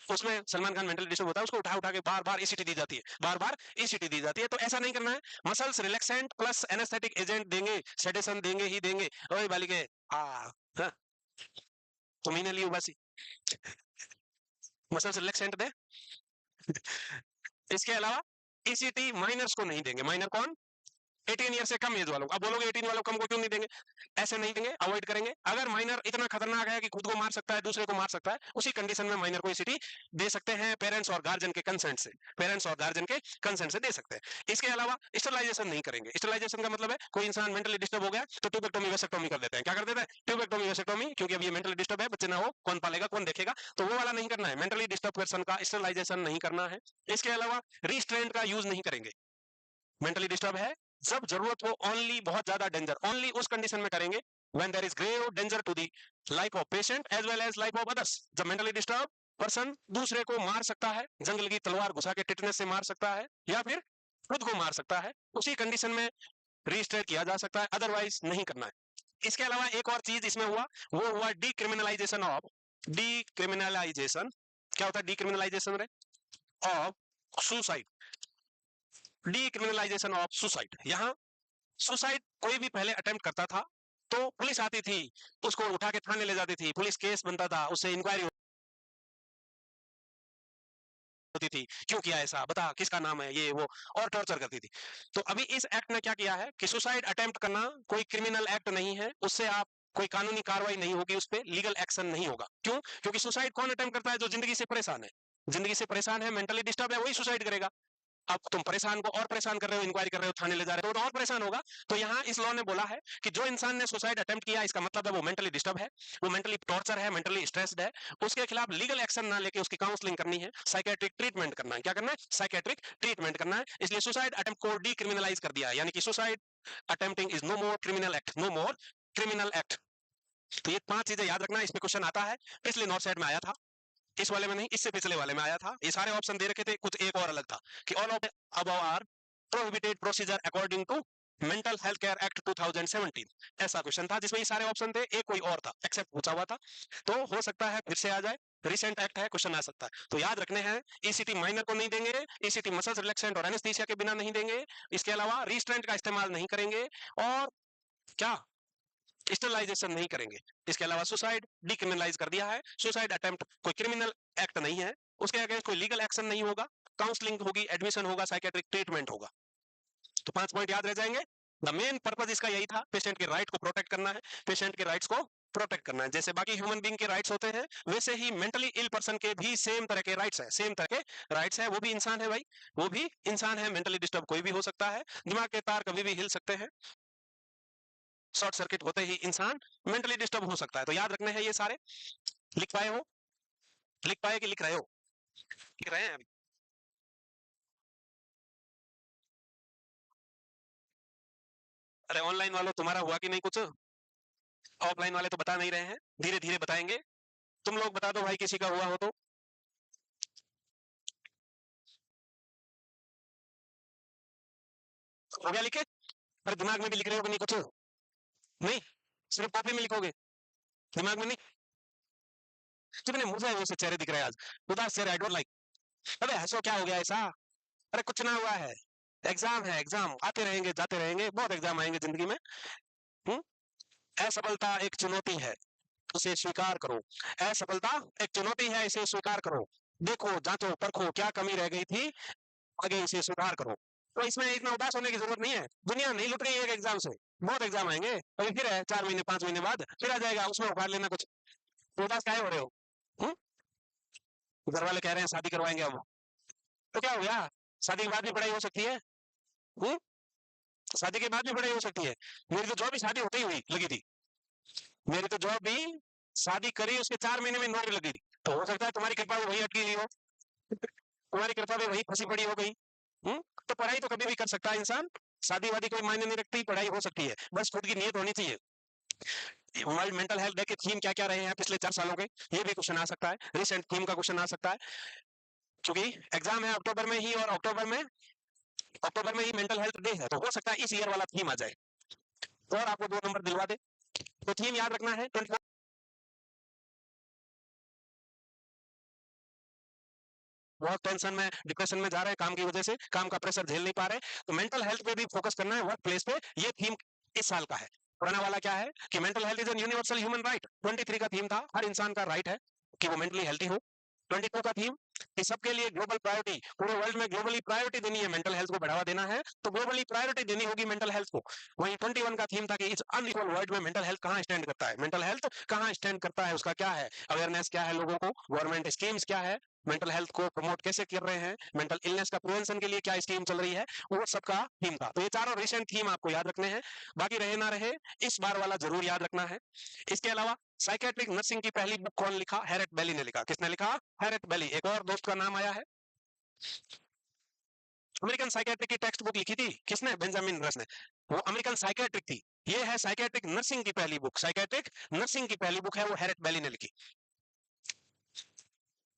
उसमें सलमान खान मेंटली डिस्टर्ब होता है, उसको उठा उठा के बार बार ईसीटी दी जाती है, बार बार ईसीटी दी जाती है। तो ऐसा नहीं करना है। Muscles relaxant plus anaesthetic agent देंगे, सेडेशन देंगे ही देंगे। ओए बालिके, आ हाँ, तुम ही ने ली बस, मसल्स रिलैक्सेंट दे। इसके अलावा ईसीटी माइनर्स को नहीं देंगे। माइनर कौन? 18 ईयर से कम एज वालों। अब बोलोगे 18 वालों कम को क्यों नहीं देंगे? ऐसे नहीं देंगे, अवॉइड करेंगे। अगर माइनर इतना खतरनाक है कि खुद को मार सकता है, दूसरे को मार सकता है, उसी कंडीशन में माइनर को ईसीटी दे सकते हैं, पेरेंट्स और गार्जियन के कंसेंट से, पेरेंट्स और गार्जियन के कंसेंट से दे सकते हैं। इसके अलावा स्टरलाइजेशन नहीं करेंगे। स्टरलाइजेशन का मतलब है कोई इंसान मेंटली डिस्टर्ब हो गया तो ट्यूबेक्टोमी वेसेक्टोमी कर देते हैं। क्या कर देते हैं? ट्यूबेक्टोमी वेसेक्टोमी, क्योंकि अब ये मेंटली डिस्टर्ब है, बच्चे ना हो, कौन पालेगा, कौन देखेगा, तो वो वाला नहीं करना है। मेंटली डिस्टर्ब पर्सन का स्टरलाइजेशन नहीं करना है। इसके अलावा रिस्ट्रेंट का यूज नहीं करेंगे। मेंटली डिस्टर्ब है, जब जरूरत हो, ओनली बहुत ज्यादा डेंजर, ओनली उस कंडीशन में करेंगे when there is grave danger to the life of patient as well as life of others. जब मेंटली डिस्टर्ब पर्सन दूसरे को मार सकता है, जंगल की तलवार घुसा के टिटनेस से मार सकता है, या फिर खुद को मार सकता है, उसी कंडीशन में रजिस्टर किया जा सकता है, अदरवाइज नहीं करना है। इसके अलावा एक और चीज इसमें हुआ, वो हुआ डीक्रिमिनलाइजेशन ऑफ, डीक्रिमिनलाइजेशन, क्या होता है decriminalisation of suicide, decriminalisation of suicide. यहाँ सुसाइड कोई भी पहले अटेम्प्ट करता था तो पुलिस आती थी, उसको उठा के थाने ले जाती थी, पुलिस केस बनता था, उससे इंक्वायरी होती थी, क्यों किया ऐसा, बता किसका नाम है, ये वो, और टॉर्चर करती थी। तो अभी इस एक्ट ने क्या किया है कि सुसाइड अटेम्प्ट करना कोई क्रिमिनल एक्ट नहीं है, उससे आप कोई कानूनी कार्रवाई नहीं होगी, उस पर लीगल एक्शन नहीं होगा। क्यों? क्योंकि सुसाइड कौन अटेम्प्ट करता है? जो जिंदगी से परेशान है, जिंदगी से परेशान है, मेंटली डिस्टर्ब है, वही सुसाइड करेगा। अब तुम परेशान को और परेशान कर रहे हो, इंक्वायरी कर रहे हो, थाने ले जा रहे हो, तो और परेशान होगा। तो यहाँ इस लॉ ने बोला है कि जो इंसान ने सुसाइड अटेम्प्ट किया, इसका मतलब है वो मेंटली डिस्टर्ब है, वो मेंटली टॉर्चर है, मेंटली स्ट्रेस्ड है, उसके खिलाफ लीगल एक्शन ना लेके उसकी काउंसलिंग करनी है, साइकेट्रिक ट्रीटमेंट करना है। क्या करना है? साइकेट्रिक ट्रीटमेंट करना है। इसलिए सुसाइड अटेम्प्ट को डीक्रिमिनलाइज कर दिया है, यानी कि suicide attempting is no more criminal act, no more criminal act. तो ये 5 चीजें याद रखना, इसमें क्वेश्चन आता है, पिछले नॉर्थ साइड में आया था, इस वाले में नहीं, इससे पिछले वाले में आया था। ये सारे ऑप्शन दे रखे थे, कुछ एक और अलग था कि all of above are prohibited procedure according to Mental Health Care Act 2017, ऐसा क्वेश्चन था जिसमें ये सारे ऑप्शन थे, एक कोई और था, एक्सेप्ट पूछा हुआ था। तो हो सकता है फिर से आ जाए, रिसेंट एक्ट है, क्वेश्चन आ सकता है। तो याद रखने हैं, ईसीटी माइनर को नहीं देंगे, ईसीटी मसल्स रिलैक्सेंट और एनेस्थीसिया के बिना नहीं देंगे, इसके अलावा रिस्ट्रेंट का इस्तेमाल नहीं करेंगे, और क्या, स्टरलाइजेशन नहीं करेंगे। इसके अलावा सुसाइड डिक्रिमिनलाइज कर दिया है। सुसाइड अटेम्प्ट कोई क्रिमिनल एक्ट नहीं है, उसके अगेंस्ट कोई लीगल एक्शन नहीं होगा, काउंसलिंग होगी, एडमिशन होगा, साइकेट्रिक ट्रीटमेंट होगा। तो 5 पॉइंट याद रह जाएंगे। द मेन पर्पज इसका यही था, पेशेंट के राइट को प्रोटेक्ट करना है, पेशेंट के राइट्स को प्रोटेक्ट करना है। जैसे बाकी ह्यूमन बीइंग के राइट्स होते हैं, वैसे ही मेंटली इल पर्सन के भी सेम तरह के राइट्स है, सेम तरह के राइट्स है। वो भी इंसान है भाई, वो भी इंसान है, मेंटली डिस्टर्ब कोई भी हो सकता है, दिमाग के तार कभी भी हिल सकते हैं, शॉर्ट सर्किट होते ही इंसान मेंटली डिस्टर्ब हो सकता है। तो याद रखने हैं ये सारे। लिख पाए हो? लिख पाए कि लिख रहे हो? लिख रहे हैं अभी? अरे ऑनलाइन वालों, तुम्हारा हुआ कि नहीं कुछ? ऑफलाइन वाले तो बता नहीं रहे हैं, धीरे धीरे बताएंगे। तुम लोग बता दो भाई, किसी का हुआ हो तो। हो गया लिखे? अरे दिमाग में भी लिख रहे हो कि नहीं कुछ? नहीं, सिर्फ कॉपी में लिखोगे, दिमाग में नहीं? कितने मुझे वैसे चेहरे दिख रहे हैं आज, उदास चेहरे, आई डोंट लाइक। अरे हंसो, क्या हो गया ऐसा? अरे कुछ ना हुआ है, एग्जाम है, एग्जाम आते रहेंगे जाते रहेंगे, बहुत एग्जाम आएंगे जिंदगी में। हम्म? असफलता एक चुनौती है, उसे स्वीकार करो। असफलता एक चुनौती है, इसे स्वीकार करो। देखो, जांचो, परखो, क्या कमी रह गई थी, आगे इसे सुधार करो। तो इसमें इतना उदास होने की जरूरत नहीं है, दुनिया नहीं लुट रही है एक एग्जाम से, बहुत एग्जाम आएंगे, अभी फिर है 4 महीने 5 महीने बाद फिर आ जाएगा, उसमें उखाड़ लेना कुछ। तो उदास काहे हो रहे हो? हम्म? घर वाले कह रहे हैं शादी करवाएंगे अब, तो क्या हो गया? शादी के बाद भी पढ़ाई हो सकती है। हम्म? शादी के बाद भी पढ़ाई हो सकती है। मेरी तो जो भी शादी होती ही हुई लगी थी, मेरी तो जॉब भी शादी करी उसके 4 महीने में नौकरी लगी थी, तो हो सकता है तुम्हारी कृपा में वही अटकी हुई हो, तुम्हारी कृपा में वही फंसी पड़ी हो गई। तो पढ़ाई तो कभी भी कर सकता है इंसान, शादी वादी कोई मायने नहीं रखती, पढ़ाई हो सकती है, बस खुद की नीयत होनी चाहिए। वर्ल्ड मेंटल हेल्थ डे के थीम क्या क्या रहे हैं पिछले 4 सालों के, ये भी क्वेश्चन आ सकता है, रिसेंट थीम का क्वेश्चन आ सकता है, क्योंकि एग्जाम है अक्टूबर में ही, और अक्टूबर में ही मेंटल हेल्थ डे है, तो हो सकता है इस ईयर वाला थीम आ जाए और आपको 2 नंबर दिलवा दे। तो थीम याद रखना है 24, बहुत टेंशन में डिप्रेशन में जा रहे हैं काम की वजह से, काम का प्रेशर झेल नहीं पा रहे, तो मेंटल हेल्थ पे भी फोकस करना है वर्क प्लेस पे, ये थीम इस साल का है। पुराना वाला क्या है कि mental health is an universal human right, 23 का थीम था हर इंसान का राइट है कि वो मेंटली हेल्थी हो। 22 का थीम कि सबके लिए ग्लोबल प्रायोरिटी, पूरे वर्ल्ड में ग्लोबली प्रायोरिटी देनी है, मेंटल हेल्थ को बढ़ावा देना है, तो ग्लोबली प्रायोरिटी देनी होगी मेंटल हेल्थ को। वहीं 21 का थीम था कि इस अनइक्वल वर्ल्ड में मेंटल हेल्थ कहाँ स्टैंड करता है, मेंटल हेल्थ कहाँ स्टैंड करता है, उसका क्या है अवेयरनेस, क्या है लोगों को, गवर्नमेंट स्कीम्स क्या है, मेंटल हेल्थ को प्रमोट कैसे कर रहे हैं, मेंटल इलनेस का प्रिवेंशन के लिए क्या स्कीम चल रही है, वो सबका थीम था। तो ये चारों रिसेंट थीम आपको याद रखने हैं, बाकी रहे ना रहे इस बार वाला जरूर याद रखना है। इसके अलावा साइकेट्रिक नर्सिंग की पहली बुक कौन लिखा, हैरेट बेली ने लिखा। किसने लिखा, हैरेट बेली। एक और दोस्त का नाम आया है, अमेरिकन साइकेट्रिक की टेक्स्ट बुक लिखी थी किसने, बेंजामिन रस ने, वो अमेरिकन साइकेट्रिक थी। ये है साइकेट्रिक नर्सिंग की पहली बुक, साइकेट्रिक नर्सिंग की पहली बुक है वो हैरेट बेली ने लिखी।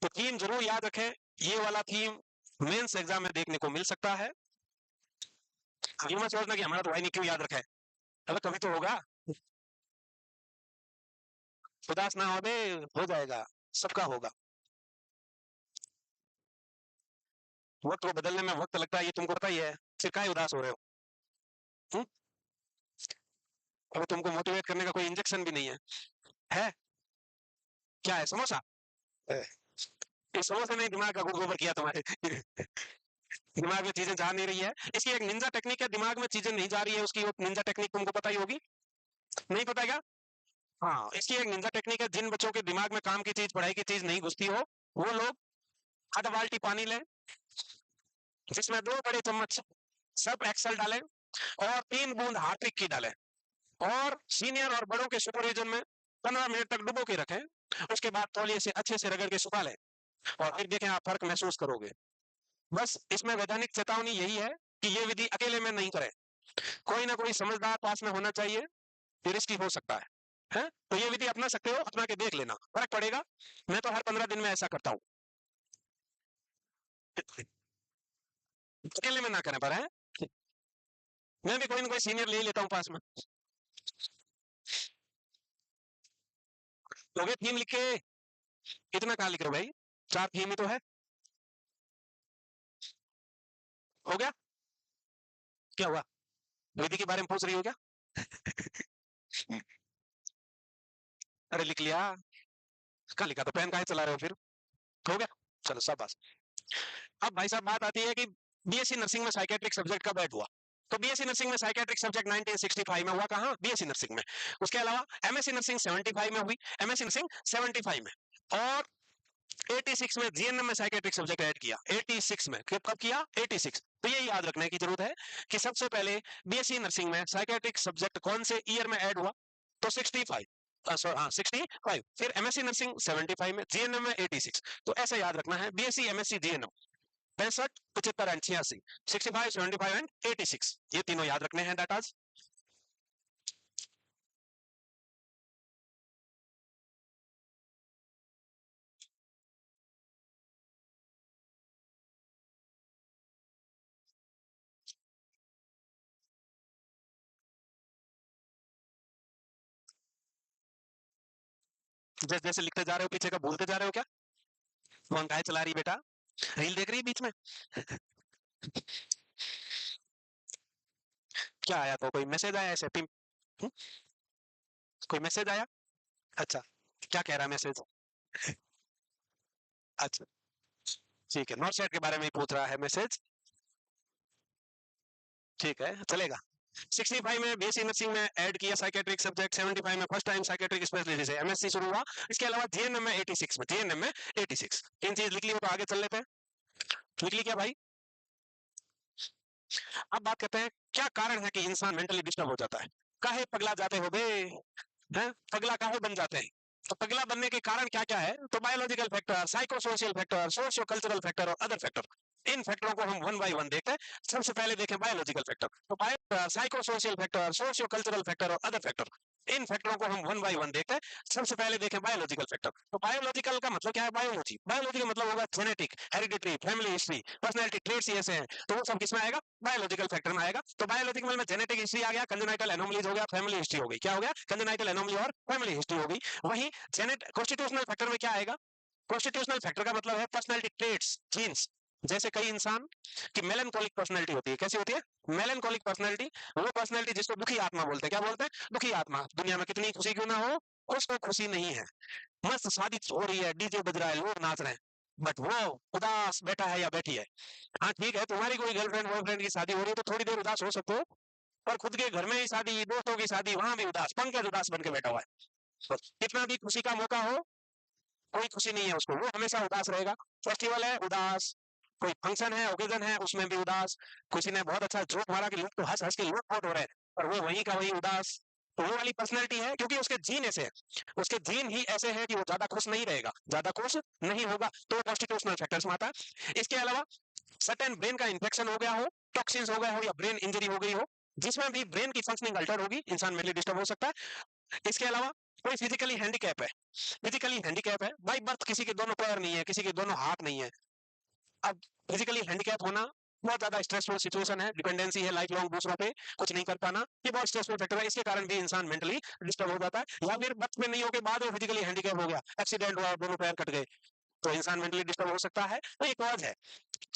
तो थीम जरूर याद रखें, ये वाला थीम मेंस एग्जाम में देखने को मिल सकता है। ये मत सोचना कि हमारा तो भाई नहीं क्यों याद रखा है, अगर कभी तो होगा, उदास ना हो बे, हो जाएगा, सबका होगा। वक्त को बदलने में वक्त लगता है, ये तुमको पता ही है, फिर काहे उदास हो रहे हो। हुँ? अभी तुमको मोटिवेट करने का कोई इंजेक्शन भी नहीं है, है क्या है, समोसा? ये समोसे ने दिमाग का गुड़ गोबर किया तुम्हारे दिमाग में चीजें जा नहीं रही है, इसकी एक निंजा टेक्निक है, दिमाग में चीजें नहीं जा रही है उसकी, वो निंजा टेक्निक तुमको पता ही होगी, नहीं पता क्या? हाँ, इसकी एक निंजा टेक्निक है, जिन बच्चों के दिमाग में काम की चीज, पढ़ाई की चीज नहीं घुसती हो, वो लोग आधा बाल्टी पानी लें, जिसमें 2 बड़े चम्मच सर्फ एक्सेल डालें और 3 बूंद हार्पिक की डालें, और सीनियर और बड़ों के सुपरविजन में 15 मिनट तक डुबो के रखें, उसके बाद तौलिए से अच्छे से रगड़ के सुखा लें, और फिर देखें आप फर्क महसूस करोगे। बस इसमें वैधानिक चेतावनी यही है कि ये विधि अकेले में नहीं करें, कोई ना कोई समझदार पास में होना चाहिए, ये रिस्की हो सकता है? तो ये विधि अपना सकते हो, अपना के देख लेना, फर्क पड़ेगा। मैं तो हर 15 दिन में ऐसा करता हूँ, अकेले में ना करें पर है, मैं भी कोई ना कोई सीनियर ले ही लेता हूँ पास में। हो गए थीम लिखे, इतना कहाँ लिख रहे हो भाई, 4 थीम ही तो है, हो गया, क्या हुआ, विधि के बारे में पूछ रही हो क्या? अरे लिख लिया, कहाँ लिखा था, पेन काहे चला रहे हो फिर, हो गया, चलो शाबाश। अब भाई साहब बात आती है कि बीएससी नर्सिंग में साइकेट्रिक सब्जेक्ट कब ऐड हुआ, तो बीएससी नर्सिंग में साइकेट्रिक सब्जेक्ट 1965 में हुआ, कहाँ, बीएससी नर्सिंग में। उसके अलावा एमएससी नर्सिंग 75 में हुई, एमएससी नर्सिंग 75 में, और 86 में जीएनएम में साइकेट्रिक सब्जेक्ट ऐड किया, 86 में, कब किया, 86। तो ये याद रखने की जरूरत है कि सबसे पहले बीएससी नर्सिंग में साइकेट्रिक सब्जेक्ट कौन से ईयर में ऐड हुआ, तो 65, हाँ 65, फिर एमएससी नर्सिंग 75 में, जीएनएम में 86। तो ऐसे याद रखना है, BSc MSc GNM 65, 75 and 86, 65, 75 and 86, ये तीनों याद रखने हैं डाटाज। जैसे जैसे लिखते जा रहे हो पीछे का भूलते जा रहे हो क्या, फोन काहे चला रही बेटा, रील देख रही है बीच में, क्या आया, तो कोई मैसेज आया ऐसे टिम, कोई मैसेज आया, अच्छा, क्या कह रहा है मैसेज, अच्छा, ठीक है, नॉर्थ साइड के बारे में ही पूछ रहा है मैसेज, ठीक है चलेगा। 65 में बीएससी नर्सिंग में ऐड किया साइकेट्रिक सब्जेक्ट, 75 में फर्स्ट टाइम साइकेट्रिक स्पेशलिस्ट से एमएससी शुरू हुआ, इसके अलावा जीएनएम में 86 में, जीएनएम में 86, तीन चीज लिख ली हो तो आगे चल लेते हैं, लिख ली क्या भाई? अब बात करते हैं क्या कारण है कि इंसान मेंटली डिस्टर्ब हो जाता है, काहे पगला जाते हो बे, हैं, पगला काहे बन जाते हैं? तो पगला बनने के कारण क्या-क्या है? तो biological factor, psycho social factor, socio cultural factor और अदर फैक्टर। इन फैक्टरों को हम वन बाय वन देखते हैं। सबसे पहले देखें बायोलॉजिकल फैक्टर। तो psycho social factor, socio cultural factor और अदर फैक्टर। इन फैक्टरों को हम वन बाय वन देखते हैं। सबसे पहले देखें बायोलॉजिकल फैक्टर। तो बायोलॉजिकल का मतलब क्या है? बायोलॉजी। बायोलॉजी का मतलब होगा genetic, hereditary, family history, personality traits ही ऐसे हैं। तो वो सब किसमें आएगा? बायोलॉजिकल फैक्टर में आएगा। तो बायोलॉजिकल में जेनेटिक हिस्ट्री आ गया, कंजेनाइटल एनोमलीज हो गया, फैमिली हिस्ट्री हो गई। क्या हो गया? कंजेनाइटल एनोमली और फैमिली हिस्ट्री हो गई। वहीं जेनेट कॉन्स्टिट्यूशनल फैक्टर में क्या आएगा? कॉन्स्टिट्यूशनल फैक्टर का मतलब है पर्सनैलिटी ट्रेट्स, जीन्स। जैसे कई इंसान की मेलनकोलिक पर्सनैलिटी होती है। कैसी होती है? Melancholic personality. वो पर्सनैलिटी जिसको दुखी आत्मा बोलते हैं। क्या बोलते हैं? दुखी आत्मा। दुनिया में कितनी खुशी क्यों ना हो, उसको खुशी नहीं है। मस्त शादी हो रही है, डीजे बज रहा है, लोग नाच रहे हैं, बट वो उदास बैठा है या बैठी है। हाँ ठीक है, तुम्हारी कोई गर्लफ्रेंड बॉयफ्रेंड की शादी हो रही है तो थोड़ी देर उदास हो सकते हो, पर खुद के घर में ही शादी, दोस्तों की शादी, वहां भी उदास, पंकज उदास बन के बैठा हुआ है। तो कितना भी खुशी का मौका हो, कोई खुशी नहीं है उसको, वो हमेशा उदास रहेगा। फेस्टिवल है, उदास। कोई फंक्शन है, ओकेजन है, उसमें भी उदास। किसी ने बहुत अच्छा जोक मारा कि लोग तो हंस हंस के लोग बहुत हो रहे हैं, पर वो वहीं का वहीं उदास। तो वो वाली पर्सनैलिटी है, क्योंकि उसके जीन ऐसे हैं, उसके जीन ही ऐसे हैं कि वो ज्यादा खुश नहीं रहेगा, ज्यादा खुश नहीं होगा। तो कॉन्स्टिट्यूशनल फैक्टर्स में आता है। इसके अलावा सटन ब्रेन का इन्फेक्शन हो गया हो, टॉक्सिन्स हो गए हो या ब्रेन इंजरी हो गई हो, जिसमें भी ब्रेन की फंक्शनिंग अल्टर होगी, इंसान मेंटली डिस्टर्ब हो सकता है। इसके अलावा कोई फिजिकली हैंडीकैप है, फिजिकली हैंडीकैप है बाई बर्थ, किसी के दोनों पैर नहीं है, किसी के दोनों हाथ नहीं है। अब फिजिकली हैंडीकैप होना बहुत ज्यादा स्ट्रेसफुल सिचुएशन है, डिपेंडेंसी है लाइफ लॉन्ग दूसरों पे, कुछ नहीं कर पाना, ये बहुत स्ट्रेसफुल फैक्टर है। इसके कारण भी इंसान मेंटली डिस्टर्ब हो जाता है। या फिर बर्थ में नहीं होके बाद वो फिजिकली हैंडीकैप हो गया, एक्सीडेंट हुआ, दोनों पैर कट गए, तो इंसान मेंटली डिस्टर्ब हो सकता है। तो ये कॉज है,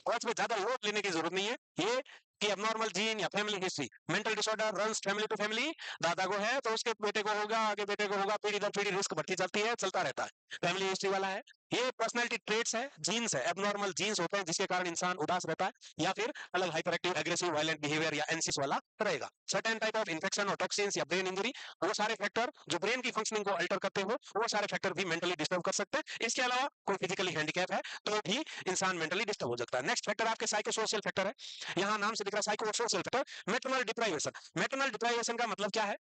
कॉज में ज्यादा लोड लेने की जरूरत नहीं है। ये कि एबनॉर्मल जीन या family history, mental disorder runs family to family, दादा को है तो उसके बेटे को होगा, आगे बेटे को होगा, पीढ़ी दर पीढ़ी रिस्क बढ़ती चलती है, चलता रहता है। फैमिली हिस्ट्री वाला है। ये पर्सनैलिटी ट्रेट्स है, जीन्स है, एबनॉर्मल जीन्स होते हैं जिसके कारण इंसान उदास रहता है, या फिर अलग hyper active, aggressive, violent behaviour या एंसिस वाला रहेगा। सर्टेन टाइप ऑफ इन्फेक्शन और टॉक्सिन्स या ब्रेन इंजरी, वो सारे फैक्टर जो ब्रेन की फंक्शनिंग को अल्टर करते हो, वो सारे फैक्टर भी मेंटली डिस्टर्ब कर सकते हैं। इसके अलावा कोई फिजिकली हैंडीकैप है तो भी इंसान मेंटली डिस्टर्ब हो सकता है। नेक्स्ट फैक्टर आपके साइको सोशल फैक्टर है। यहाँ नाम से दिख रहा है psycho social factor. Maternal deprivation. Maternal deprivation का मतलब क्या है?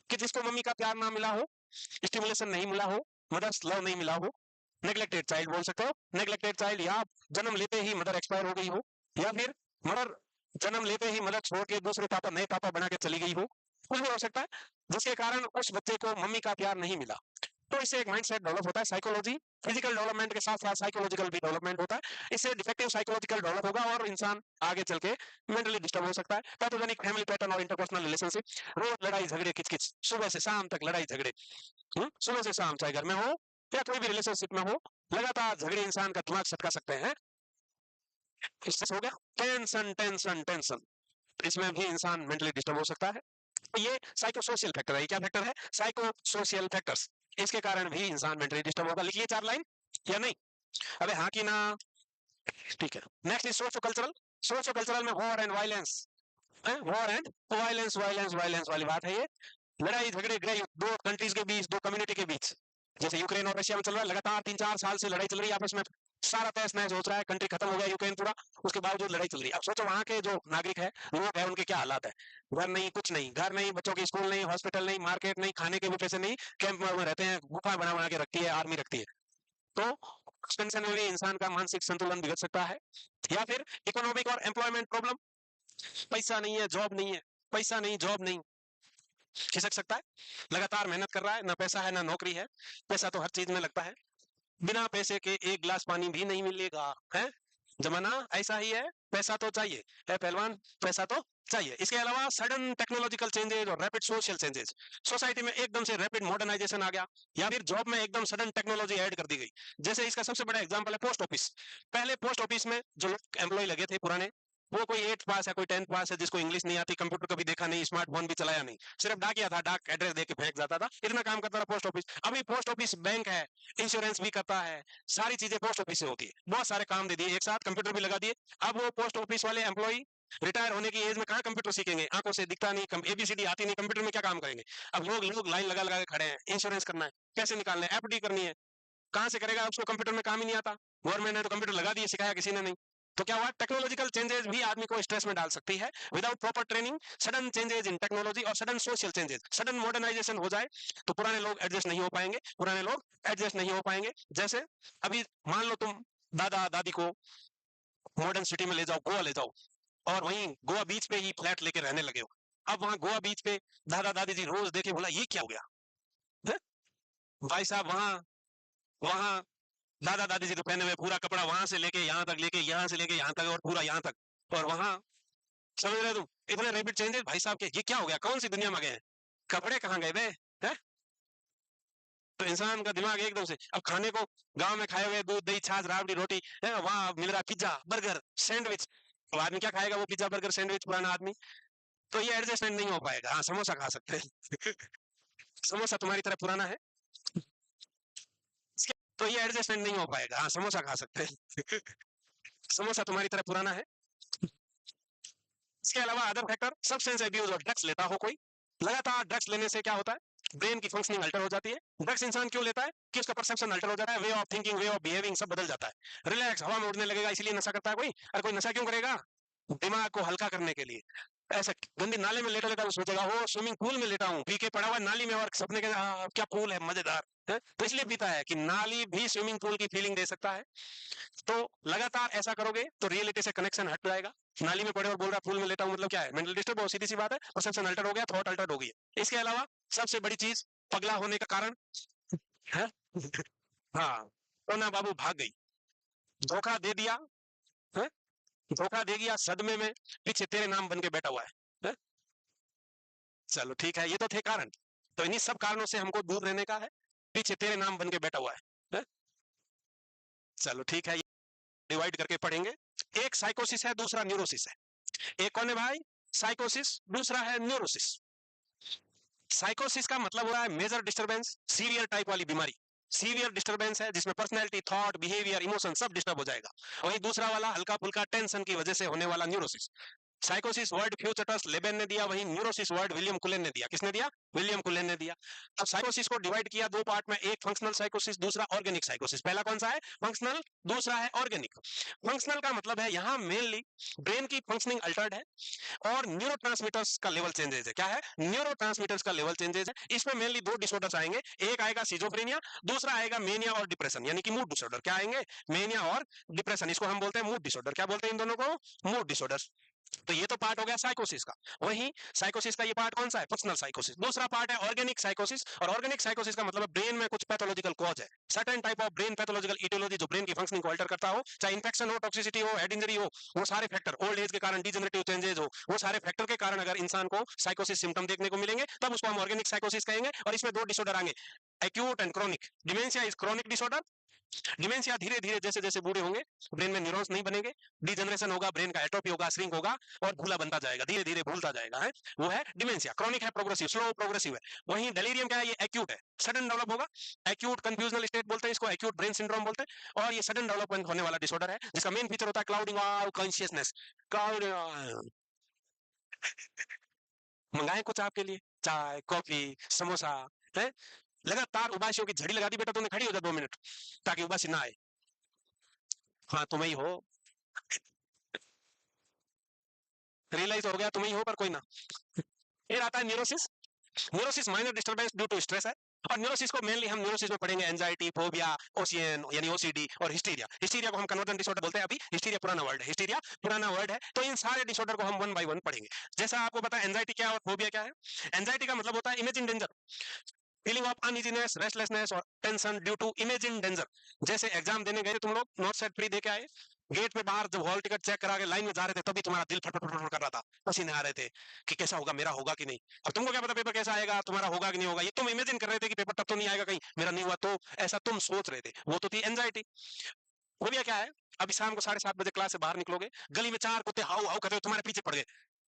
कि जिसको मम्मी का प्यार ना मिला हो, स्टिमुलेशन नहीं मिला हो, मदर्स लव नहीं मिला हो, नेग्लेक्टेड चाइल्ड बोल सकते हो। नेग्लेक्टेड चाइल्ड, या जन्म लेते ही मदर एक्सपायर हो गई हो, या फिर मदर जन्म लेते ही मदर छोड़ के दूसरे पापा, नए पापा बना के चली गई हो, कुछ भी हो सकता है, जिसके कारण उस बच्चे को मम्मी का प्यार नहीं मिला। तो इससे एक माइंडसेट डेवलप होता है। साइकोलॉजी, फिजिकल डेवलपमेंट के साथ साथ साइकोलॉजिकल भी डेवलपमेंट होता है। इससे डिफेक्टिव साइकोलॉजिकल डेवलप होगा और इंसान आगे चल के मेंटली डिस्टर्ब हो सकता है। पैथोजेनिक फैमिली पैटर्न और इंटरपर्सनल रिलेशनशिप, रोज लड़ाई झगड़े किचकिच, सुबह से शाम तक लड़ाई झगड़े, सुबह से शाम, चाहे घर में हो या कोई भी रिलेशनशिप में हो, लगातार झगड़े इंसान का दिमाग सटका सकते हैं। स्ट्रेस हो गया, टेंशन टेंशन टेंशन, इसमें भी इंसान मेंटली डिस्टर्ब हो सकता है। तो ये साइको सोशल फैक्टर है। क्या फैक्टर है? Psycho social factors. इसके कारण भी इंसान मेंटली डिस्टर्ब होगा। लिखिए 4 लाइन या नहीं? अबे हाँ की ना? ठीक है। Next is socio cultural. Socio cultural में war and violence, war and violence, violence violence वाली बात है ये। लड़ाई झगड़े गृह युद्ध, दो कंट्रीज के बीच, दो कम्युनिटी के बीच, जैसे यूक्रेन और रशिया में चल रहा है, लगातार 3-4 साल से लड़ाई चल रही है आपस में, सारा तहस नहस हो रहा है, कंट्री खत्म हो गया यूक्रेन पूरा, उसके बावजूद लड़ाई चल रही है। अब सोचो वहां के जो नागरिक है, लोग है, उनके क्या हालात है। घर नहीं, कुछ नहीं, घर नहीं, बच्चों की स्कूल नहीं, हॉस्पिटल नहीं, मार्केट नहीं, खाने के भी पैसे नहीं, कैंप में रहते हैं, गुफा बना बना के रखती है आर्मी, रखती है। तो टेंशन में भी इंसान का मानसिक संतुलन बिगड़ सकता है। या फिर इकोनॉमिक और एम्प्लॉयमेंट प्रॉब्लम, पैसा नहीं है, जॉब नहीं है, पैसा नहीं, जॉब नहीं, खिसक सकता है। लगातार मेहनत कर रहा है, ना पैसा है ना नौकरी है, पैसा तो हर चीज में लगता है, बिना पैसे के एक गिलास पानी भी नहीं मिलेगा, है। जमाना ऐसा ही है, पैसा तो चाहिए है पहलवान, पैसा तो चाहिए। इसके अलावा सडन टेक्नोलॉजिकल चेंजेस और रैपिड सोशल चेंजेस, सोसाइटी में एकदम से रैपिड मॉडर्नाइजेशन आ गया, या फिर जॉब में एकदम सडन टेक्नोलॉजी ऐड कर दी गई। जैसे इसका सबसे बड़ा एग्जांपल है पोस्ट ऑफिस। पहले पोस्ट ऑफिस में जो लोग एम्प्लॉय लगे थे पुराने, वो कोई 8th पास है, कोई 10th पास है, जिसको इंग्लिश नहीं आती, कंप्यूटर कभी देखा नहीं, स्मार्टफोन भी चलाया नहीं, सिर्फ डाकिया था, डाक एड्रेस दे के फेंक जाता था, इतना काम करता था पोस्ट ऑफिस। अभी पोस्ट ऑफिस बैंक है, इंश्योरेंस भी करता है, सारी चीजें पोस्ट ऑफिस से होती है, बहुत सारे काम दे दिए एक साथ, कंप्यूटर भी लगा दिए। अब वो पोस्ट ऑफिस वाले एम्प्लॉय रिटायर होने की एज में कहाँ कंप्यूटर सीखेंगे, आंखों से दिखता नहीं, एबीसीडी आती नहीं, कंप्यूटर में क्या काम करेंगे। अब लोग लोग लाइन लगा लगा के खड़े हैं, इंश्योरेंस करना है, पैसे निकालने, एफडी करनी है, कहाँ से करेगा, उसको कंप्यूटर में काम ही नहीं आता। गवर्नमेंट ने तो कंप्यूटर लगा दिए, सिखाया किसी ने नहीं। तो क्या हुआ, टेक्नोलॉजिकल चेंजेस भी आदमी को स्ट्रेस में डाल सकती है। Without proper training sudden changes in technology और sudden social changes, sudden modernisation हो जाए तो पुराने लोग एडजस्ट नहीं हो पाएंगे, पुराने लोग एडजस्ट नहीं हो पाएंगे। जैसे अभी मान लो तुम दादा दादी को मॉडर्न सिटी में ले जाओ, गोवा ले जाओ, और वहीं गोवा बीच पे ही फ्लैट लेके रहने लगे हो। अब वहां गोवा बीच पे दादा दादी जी रोज देखे, बोला ये क्या हो गया है? भाई साहब वहां वहां दादा दादी जी तो पहने हुए पूरा कपड़ा वहां से लेके यहाँ तक, लेके यहाँ से लेके यहाँ तक और पूरा यहाँ तक, और वहां समझ रहे तुम इतने रैपिड चेंजेस भाई साहब के, ये क्या हो गया, कौन सी दुनिया में गए हैं, कपड़े कहाँ गए बे हैं? तो इंसान का दिमाग एकदम से, अब खाने को गांव में खाए हुए दूध दही छाछ राबड़ी रोटी है, वहां मिल रहा पिज्जा बर्गर सैंडविच, तो आदमी क्या खाएगा वो पिज्जा बर्गर सैंडविच, पुराना आदमी। तो ये एडजस्टमेंट नहीं हो पाएगा। हाँ समोसा खा सकते हैं समोसा तुम्हारी तरह पुराना है, तो ये एडजस्टमेंट नहीं हो पाएगा। हाँ समोसा खा सकते हैं समोसा तुम्हारी तरह पुराना है। इसके अलावा अदर फैक्टर, सब्सटेंस अब्यूज और ड्रग्स लेता हो कोई, लगातार ड्रग्स लेने से क्या होता है, ब्रेन की फंक्शनिंग अल्टर हो जाती है। ड्रग्स इंसान क्यों लेता है कि उसका परसेप्शन अल्टर हो जाता है, way of thinking way of behaving सब बदल जाता है, रिलैक्स हवा में उड़ने लगेगा, इसलिए नशा करता है कोई। और कोई नशा क्यों करेगा, दिमाग को हल्का करने के लिए। ऐसे गंदी नाले में लेटा लेटा वो सोचेगा हो स्विमिंग पूल में लेटा हूँ, पी के पड़ा हुआ नाली में, और सपने के क्या पूल है मजेदार है, तो इसलिए पीता है कि नाली भी स्विमिंग पूल की फीलिंग दे सकता है। तो लगातार ऐसा करोगे तो रियलिटी से कनेक्शन हट जाएगा। नाली में पड़े और बोल रहा पूल में लेटा हूं, मतलब क्या है, मेंटल डिस्टर्ब हो, सीधी सी बात है, परसेप्शन अल्टर हो गया, थॉट अल्टर हो गई। इसके अलावा सबसे बड़ी चीज, पगला होने का कारण है हाँ, तो ना बाबू भाग गई, धोखा दे दिया है, धोखा दे दिया सदमे में, पीछे तेरे नाम बन के बैठा हुआ है? चलो ठीक है, ये तो थे कारण, तो इन्हीं सब कारणों से हमको दूर रहने का है, पीछे तेरे नाम बन के बैठा हुआ है? चलो ठीक है, डिवाइड करके पढ़ेंगे। एक साइकोसिस है, दूसरा न्यूरोसिस है। एक कौन है भाई, साइकोसिस, दूसरा है न्यूरोसिस। साइकोसिस का मतलब हो रहा है मेजर डिस्टरबेंस, सीवियर टाइप वाली बीमारी, सीवियर डिस्टरबेंस है जिसमें पर्सनैलिटी थॉट बिहेवियर इमोशन सब डिस्टर्ब हो जाएगा। वहीं दूसरा वाला हल्का फुल्का टेंशन की वजह से होने वाला न्यूरोसिस। साइकोसिस वर्ड फ्यूचर्स लेबेन ने दिया, वहीं न्यूरोसिस वर्ड विलियम कुलेन ने दिया। किसने दिया, विलियम कुलेन ने दिया। अब साइकोसिस को डिवाइड किया दो पार्ट में, एक फंक्शनल साइकोसिस, दूसरा ऑर्गेनिक साइकोसिस। पहला कौन सा है, फंक्शनल, दूसरा है ऑर्गेनिक। फंक्शनल का मतलब है यहाँ मेनली ब्रेन की फंक्शनिंग अल्टर्ड है और न्यूरोट्रांसमीटर्स का लेवल चेंजेस है। क्या है, न्यूरोट्रांसमीटर्स का लेवल चेंजेस है। इसमें मेनली दो डिसऑर्डर्स आएंगे, एक आएगा सिजोफ्रेनिया, दूसरा आएगा मेनिया और डिप्रेशन, यानी कि मूड डिसऑर्डर। क्या आएंगे, मेनिया और डिप्रेशन, इसको हम बोलते हैं मूड डिसऑर्डर। क्या बोलते हैं इन दोनों को, मूड डिसऑर्डर। तो ये तो पार्ट हो गया साइकोसिस का। वहीं साइकोसिस का ये पार्ट कौन सा है, फंक्शनल साइकोसिस। दूसरा पार्ट है ऑर्गेनिक साइकोसिस, और ऑर्गेनिक साइकोसिस का मतलब ब्रेन में कुछ पैथोलॉजिकल कॉज है, certain type of brain pathological aetiology जो ब्रेन की फंक्शनिंग को अल्टर करता हो, चाहे इन्फेक्शन हो, टॉक्सिसिटी हो, हेड इंजरी हो, वो सारे फैक्टर, ओल्ड एज के कारण डिजेनरेटिव चेंजेस हो, वो सारे फैक्टर के कारण अगर इंसान को साइकोसिस सिम्टम देखने को मिलेंगे तब उसको हम ऑर्गेनिक साइकोसिस कहेंगे। और इसमें दो डिसऑर्डर आएंगे, acute and chronic. Dementia is chronic disorder. Dementia धीरे धीरे जैसे जैसे बूढ़े होंगे ब्रेन में न्यूरॉन्स नहीं बनेंगे, डिजनरेशन होगा, ब्रेन का एट्रोफी होगा, श्रिंक होगा और भूला बनता जाएगा, धीरे धीरे भूलता जाएगा है, वो है डिमेंशिया। क्रॉनिक है प्रोग्रेसिव, स्लो प्रोग्रेसिव है। वहीं डेलीरियम क्या है, ये एक्यूट है, सडन डेवलप होगा, एक्यूट कंफ्यूजनल स्टेट बोलते हैं इसको, एक्यूट ब्रेन सिंड्रोम बोलते हैं, और ये सडन डेवलपमेंट होने वाला डिसऑर्डर है जिसका मेन फीचर होता है क्लाउडिंग ऑफ कॉन्शियसनेस। क्लाउड मंगाए कुछ आपके लिए, चाय कॉफी समोसा है, लगातार उबासियों की झड़ी लगा दी बेटा तुमने, खड़ी हो जा 2 मिनट ताकि उबासी ना आए। हाँ तुम ही हो, रियलाइज हो गया तुम ही हो, पर कोई ना। फिर आता है neurosis. Neurosis minor disturbance due to stress है, और न्यूरोसिस को मेनली हम न्यूरोसिस में पढ़ेंगे एंजाइटी, फोबिया, ओसीएन यानी ओसीडी, और हिस्टीरिया। हिस्टीरिया को हम कन्वर्जन डिसऑर्डर बोलते हैं, अभी हिस्टीरिया पुराना वर्ड है, हिस्टीरिया पुराना वर्ड है। तो इन सारे डिसऑर्डर को हम वन बाय वन पढ़ेंगे। जैसा आपको पता है एंजाइटी क्या है और फोबिया क्या है। एंजाइटी का मतलब होता है imagine danger, feeling of uneasiness, restlessness और tension due to imagine danger. जैसे एग्जाम देने गए तुम लोग, नॉट सेट फ्री दे के आए, गेट पे बाहर जब हॉल टिकट चेक करा के लाइन में जा रहे थे तभी तुम्हारा दिल फट फट फट कर रहा था, पसीने आ रहे थे कि कैसा होगा, मेरा होगा कि नहीं। अब तुमको क्या पता पेपर कैसा आएगा, तुम्हारा होगा कि नहीं होगा, ये तुम इमेजिन कर रहे थे कि पेपर टफ तो नहीं आएगा कहीं, मेरा नहीं हुआ तो, ऐसा तुम सोच रहे थे, वो तो थी एंजाइटी। फोबिया क्या है, अभी शाम को 7:30 बजे क्लास से बाहर निकलोगे, गली में 4 कुत्ते हाउ हाउ करते हुए तुम्हारे पीछे पड़ गए,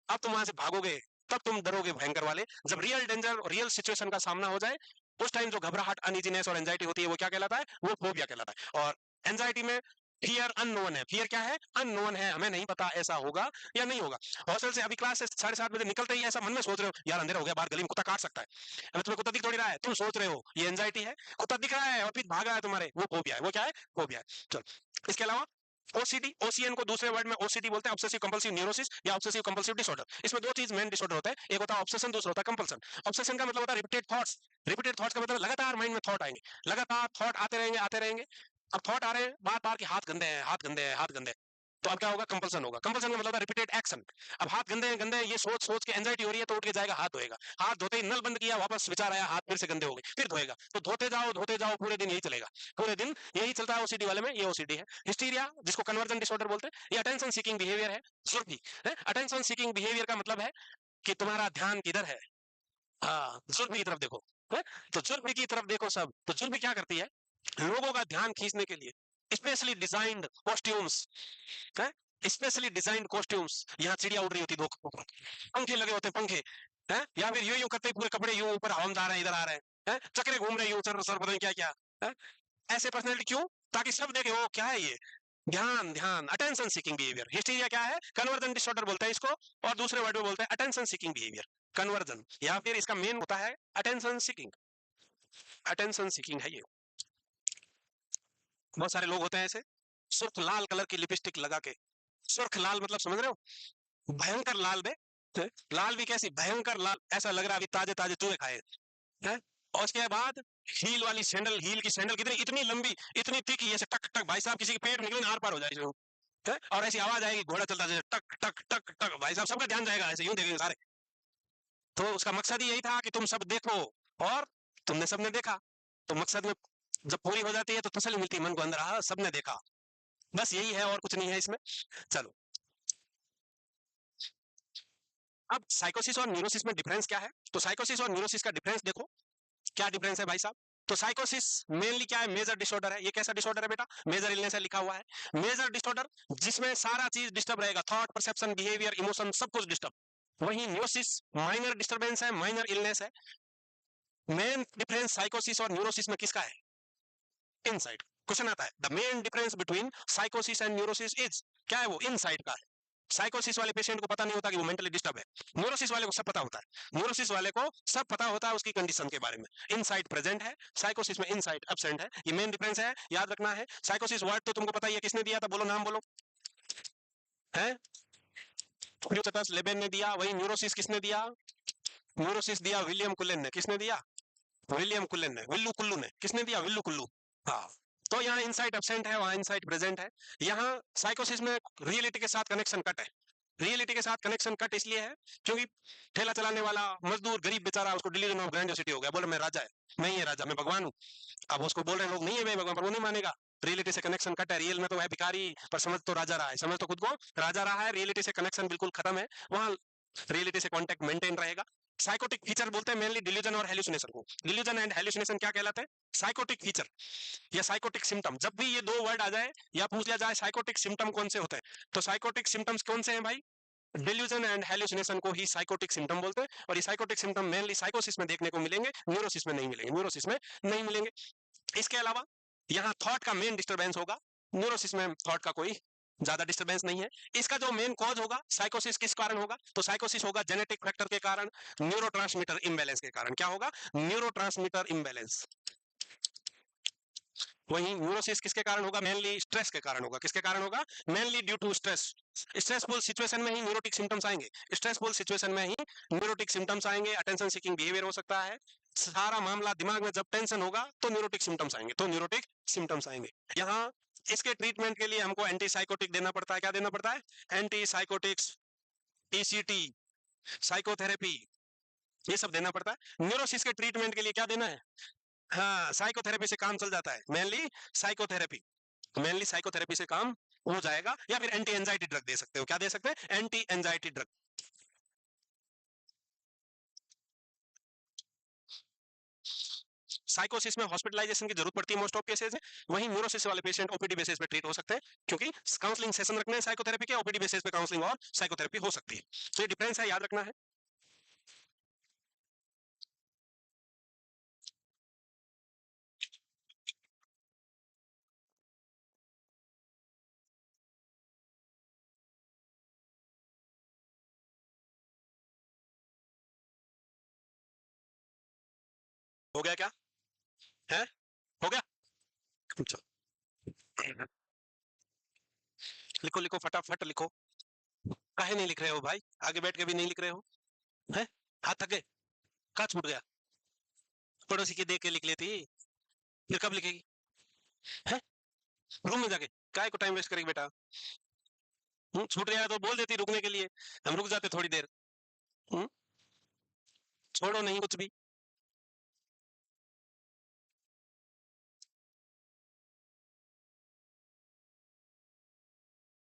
अब तुम वहां से भागोगे, तब तुम डरोगे भयंकर वाले। जब रियल डेंजर रियल सिचुएशन का सामना हो जाए उस टाइम जो घबराहट अनइजीनेस और एंजाइटी होती है वो क्या कहलाता है, वो फोबिया कहलाता है। और एंजाइटी में फियर अननोन है, फियर क्या है, अननोन है, हमें नहीं पता ऐसा होगा या नहीं होगा। हॉस्टल से अभी क्लास से 7:30 बजे निकलते ही ऐसा मन में सोच रहे हो, यार अंधेरा हो गया, बाहर गली में कुत्ता काट सकता है, अभी तुम्हें कुत्ता दिख थोड़ी रहा है, तुम सोच रहे हो, ये एंजाइटी है। कुत्ता दिख रहा है और फिर भागा है तुम्हारे, वो फोबिया है। वो क्या है, फोबिया है। चलो इसके अलावा ओसीडी, ओसीएन को दूसरे वर्ड में ओसीडी बोलते हैं, ऑब्सेसिव कंपल्सिव न्यूरोसिस या ऑब्सेसिव कंपल्सिव डिसऑर्डर। इसमें दो चीज मेन डिसऑर्डर होता है, एक होता है ऑब्सेशन, दूसरा होता है कंपल्सन। ऑब्सेशन का मतलब होता है रिपीटेड थॉट्स। रिपीटेड थॉट्स का मतलब लगातार माइंड में थॉट आएंगे, लगातार थॉट आते रहेंगे आते रहेंगे। अब थॉट आ रहे हैं बार बार कि हाथ गंदे हैं, हाथ गंदे हैं, हाथ गंदे हैं, तो अब क्या होगा, कंपल्सन होगा। कंपल्सन का मतलब है रिपीटेड एक्शन। अब हाथ गंदे हैं गंदे हैं, ये सोच सोच के एंजाइटी हो रही है, तो उठ के जाएगा हाथ धोएगा। हाथ धोते ही नल बंद किया, वापस विचार आया, हाथ फिर से गंदे हो गए, फिर धोएगा। तो धोते जाओ, पूरे दिन यही चलेगा, पूरे दिन यही चलता है ओसीडी वाले में। ये ओसीडी है। हिस्टीरिया, जिसको कन्वर्जन डिसऑर्डर बोलते हैं, ये अटेंशन सीकिंग बिहेवियर है। जुर्मी है। अटेंशन सीकिंग बिहेवियर का मतलब है कि तुम्हारा ध्यान किधर है। हाँ, जुर्मी की तरफ देखो। है? तो जुर्मी की तरफ देखो सब। तो जुर्मी क्या करती है, लोगों का ध्यान खींचने के लिए स्पेशली डिजाइंड कॉस्ट्यूम्स है, स्पेशली डिजाइंड कॉस्ट्यूम्स। यहाँ चिड़िया उड़ रही होती, दो पंखे लगे होते हैं, पंखे है, या फिर यूं करते पूरे कपड़े यूं ऊपर हवामदार हैं, इधर आ रहे हैं, चक्रे घूम रहे यूं, सर सर पता नहीं क्या क्या है? ऐसे पर्सनैलिटी क्यों, ताकि सब देखे ओ क्या है ये, ध्यान ध्यान, अटेंशन सीकिंग बिहेवियर। हिस्टीरिया क्या है, कन्वर्जन डिसऑर्डर बोलते हैं इसको, और दूसरे वर्ड में बोलते हैं अटेंशन सीकिंग बिहेवियर, कन्वर्जन, या फिर इसका मेन होता है अटेंशन सीकिंग। अटेंशन सीकिंग है ये। बहुत सारे लोग होते हैं ऐसे, सुर्ख लाल कलर की लिपस्टिक लगा के, सुर्ख लाल मतलब समझ रहे हो, भयंकर लाल बे, लाल भी कैसी, भयंकर लाल, ऐसा लग रहा है अभी ताजे ताजे चूहे खाए हैं। और उसके बाद हील वाली सैंडल, हील की सैंडल कितनी इतनी लंबी, इतनी तिखी, ऐसे टक टक, भाई साहब किसी के पेट निकले आर पार हो जाए है? और ऐसी आवाज आएगी, घोड़ा चलता जैसे टक टक टक टक, भाई साहब सबका ध्यान जाएगा, ऐसे यूं देखेंगे सारे। तो उसका मकसद ही यही था कि तुम सब देखो, और तुमने सबने देखा। तो मकसद में जब पूरी हो जाती है तो तसल्ली मिलती है मन को, अंदर हाँ सबने देखा। बस यही है और कुछ नहीं है इसमें। चलो, अब साइकोसिस और न्यूरोसिस में डिफरेंस क्या है, तो साइकोसिस और न्यूरोसिस का डिफरेंस देखो, क्या डिफरेंस है भाई साहब। तो साइकोसिस मेनली क्या है, मेजर डिसऑर्डर है। ये कैसा डिसऑर्डर है बेटा, मेजर इलनेस है लिखा हुआ है, मेजर डिसऑर्डर, जिसमें सारा चीज डिस्टर्ब रहेगा, थॉट, परसेप्शन, बिहेवियर, इमोशन, सब कुछ डिस्टर्ब। वहीं न्यूरोसिस माइनर डिस्टर्बेंस है, माइनर इलनेस है। मेन डिफरेंस साइकोसिस और न्यूरोसिस में किसका है, इनसाइट। क्वेश्चन आता है, द मेन डिफरेंस बिटवीन साइकोसिस एंड न्यूरोसिस इज, क्या है वो, इनसाइट का है। साइकोसिस वाले पेशेंट को पता नहीं होता कि वो मेंटली डिस्टर्ब है, न्यूरोसिस वाले को सब पता होता है। न्यूरोसिस वाले को सब पता होता है उसकी कंडीशन के बारे में, इनसाइट प्रेजेंट है, साइकोसिस में इनसाइट एब्सेंट है। ये मेन डिफरेंस है, याद रखना है। साइकोसिस वर्ड तो तुमको पता ही है, किसने दिया था, बोलो नाम बोलो, है न्यूचेतस लेबेन ने दिया। वही न्यूरोसिस किसने दिया, न्यूरोसिस दिया विलियम कुलेन ने। किसने दिया, विलियम कुलेन ने, विल्लू कुल्लू ने, किसने दिया, विल्लू कुल्लू। हाँ, तो यहाँ इनसाइट एब्सेंट है, वहां इनसाइट प्रेजेंट है। यहाँ साइकोसिस में रियलिटी के साथ कनेक्शन कट है। रियलिटी के साथ कनेक्शन कट इसलिए है क्योंकि ठेला चलाने वाला मजदूर गरीब बेचारा, उसको डिलीजन ऑफ ग्रैंडियोसिटी हो गया, बोले मैं राजा है, नहीं है राजा, मैं भगवान हूँ। अब उसको बोल रहे लोग नहीं है मैं भगवान, पर वो नहीं मानेगा। रियलिटी से कनेक्शन कट है, रियल में तो वह भिखारी, पर समझ तो राजा रहा है, समझ तो खुद को राजा रहा है, रियलिटी से कनेक्शन बिल्कुल खत्म है, वहां रियलिटी से कांटेक्ट मेंटेन रहेगा। साइकोटिक फीचर बोलते हैं मेनली डिल्यूजन और हेलुसिनेशन को। डिल्यूजन एंड हेलुसिनेशन क्या कहलाते हैं, साइकोटिक फीचर या साइकोटिक सिम्टम। जब भी ये दो वर्ड आ जाए या पूछ लिया जाए साइकोटिक सिम्टम कौन से होते हैं, तो साइकोटिक सिम्टम्स कौन से हैं भाई, डिल्यूजन एंड हेलुसिनेशन को ही साइकोटिक सिम्टम बोलते हैं। और ये साइकोटिक सिम्टम मेनली साइकोसिस में देखने को मिलेंगे, न्यूरोसिस में नहीं मिलेंगे, न्यूरोसिस में नहीं मिलेंगे। इसके अलावा यहाँ थॉट का मेन डिस्टर्बेंस होगा, न्यूरोसिस में थॉट का कोई ज्यादा डिस्टर्बेंस नहीं है। इसका जो मेन कॉज होगा, साइकोसिस किस कारण होगा, तो साइकोसिस होगा जेनेटिक फैक्टर के कारण, न्यूरोट्रांसमीटर इम्बैलेंस के कारण। क्या होगा, न्यूरोट्रांसमीटर इम्बैलेंस। वहीं न्यूरोसिस किसके कारण होगा, मेनली स्ट्रेस के कारण होगा। किसके कारण होगा, mainly due to stress. Stressful situation में ही न्यूरोटिक सिम्टम्स आएंगे, स्ट्रेसफुल सिचुएशन में ही न्यूरोटिक सिम्टम्स आएंगे, अटेंशन सीकिंग बिहेवियर हो सकता है। सारा मामला दिमाग में जब टेंशन होगा तो न्यूरोटिक सिम्टम्स आएंगे, तो न्यूरोटिक सिम्टम्स आएंगे। यहाँ इसके ट्रीटमेंट के लिए हमको एंटीसाइकोटिक देना पड़ता है। क्या देना पड़ता है, एंटीसाइकोटिक्स, ईसीटी, साइकोथेरेपी, ये सब देना पड़ता है। न्यूरोसिस के ट्रीटमेंट के लिए क्या देना है, हाँ साइकोथेरेपी से काम चल जाता है, मेनली साइकोथेरेपी, मेनली साइकोथेरेपी से काम हो जाएगा। या फिर एंटी एंजाइटी ड्रग दे सकते हो, क्या दे सकते हैं, एंटी एंजाइटी ड्रग। साइकोसिस में हॉस्पिटलाइजेशन की जरूरत पड़ती है मोस्ट ऑफ केसेस में, वहीं न्यूरोसिस वाले पेशेंट ओपीडी बेसिस पे ट्रीट हो सकते हैं, क्योंकि काउंसलिंग सेशन रखने हैं साइकोथेरेपी के, ओपीडी बेसिस पे काउंसलिंग और साइकोथेरेपी हो सकती है। तो ये डिफरेंस है, याद रखना है। हो गया क्या, है हो गया, चलो। लिखो लिखो फटाफट लिखो। काहे नहीं लिख रहे हो भाई? आगे बैठ के भी नहीं लिख रहे हो? हैं? हाथ थक गए? कहाँ छूट गया? पड़ोसी की देख के लिख लेती, फिर कब लिखेगी? है? रूम में जाके काय को टाइम वेस्ट करेगी बेटा? छूट गया तो बोल देती रुकने के लिए, हम रुक जाते थोड़ी देर। हुँ? छोड़ो नहीं कुछ भी।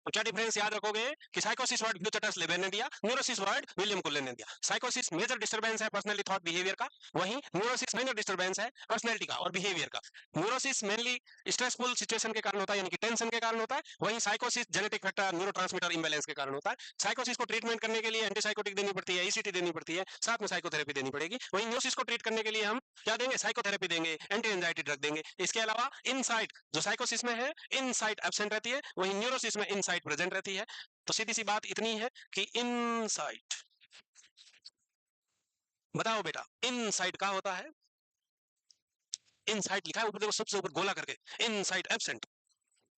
तो क्या डिफरेंस याद रखोगे कि साइकोसिस वर्ड फ्यूचरस लेबन ने दिया, न्यूरोसिस वर्ड विलियम कुल्ले ने दिया। साइकोसिस मेजर डिस्टरबेंस है पर्सनली थॉट बिहेवियर का, वहीं न्यूरोसिस माइनर डिस्टरबेंस है पर्सनैलिटी का और बिहेवियर का। न्यूरोसिस मेनली स्ट्रेसफुल सिचुएशन के कारण होता है, यानी कि टेंशन के कारण होता है, वहीं साइकोसिस जेनेटिक फैक्टर न्यूरोट्रांसमीटर इंबैलेंस के कारण होता है। साइकोसिस को ट्रीटमेंट करने के लिए एंटीसाइकोटिक देनी पड़ती है, ईसीटी देनी पड़ती है, साथ में साइकोथेरेपी देनी पड़ेगी। वहीं न्यूरोसिस को ट्रीट करने के लिए हम क्या देंगे? साइकोथेरेपी देंगे, एंटी एंजाइटी ड्रग देंगे। इसके अलावा इनसाइट जो साइकोसिस में है, इनसाइट एब्सेंट रहती है, वहीं न्यूरोसिस में इनसाइट प्रेजेंट रहती है। तो सीधी सी बात इतनी है कि इनसाइट, बताओ बेटा, इनसाइट क्या होता है? इनसाइट लिखा है ऊपर देखो, सबसे ऊपर गोला करके, इनसाइट एब्सेंट।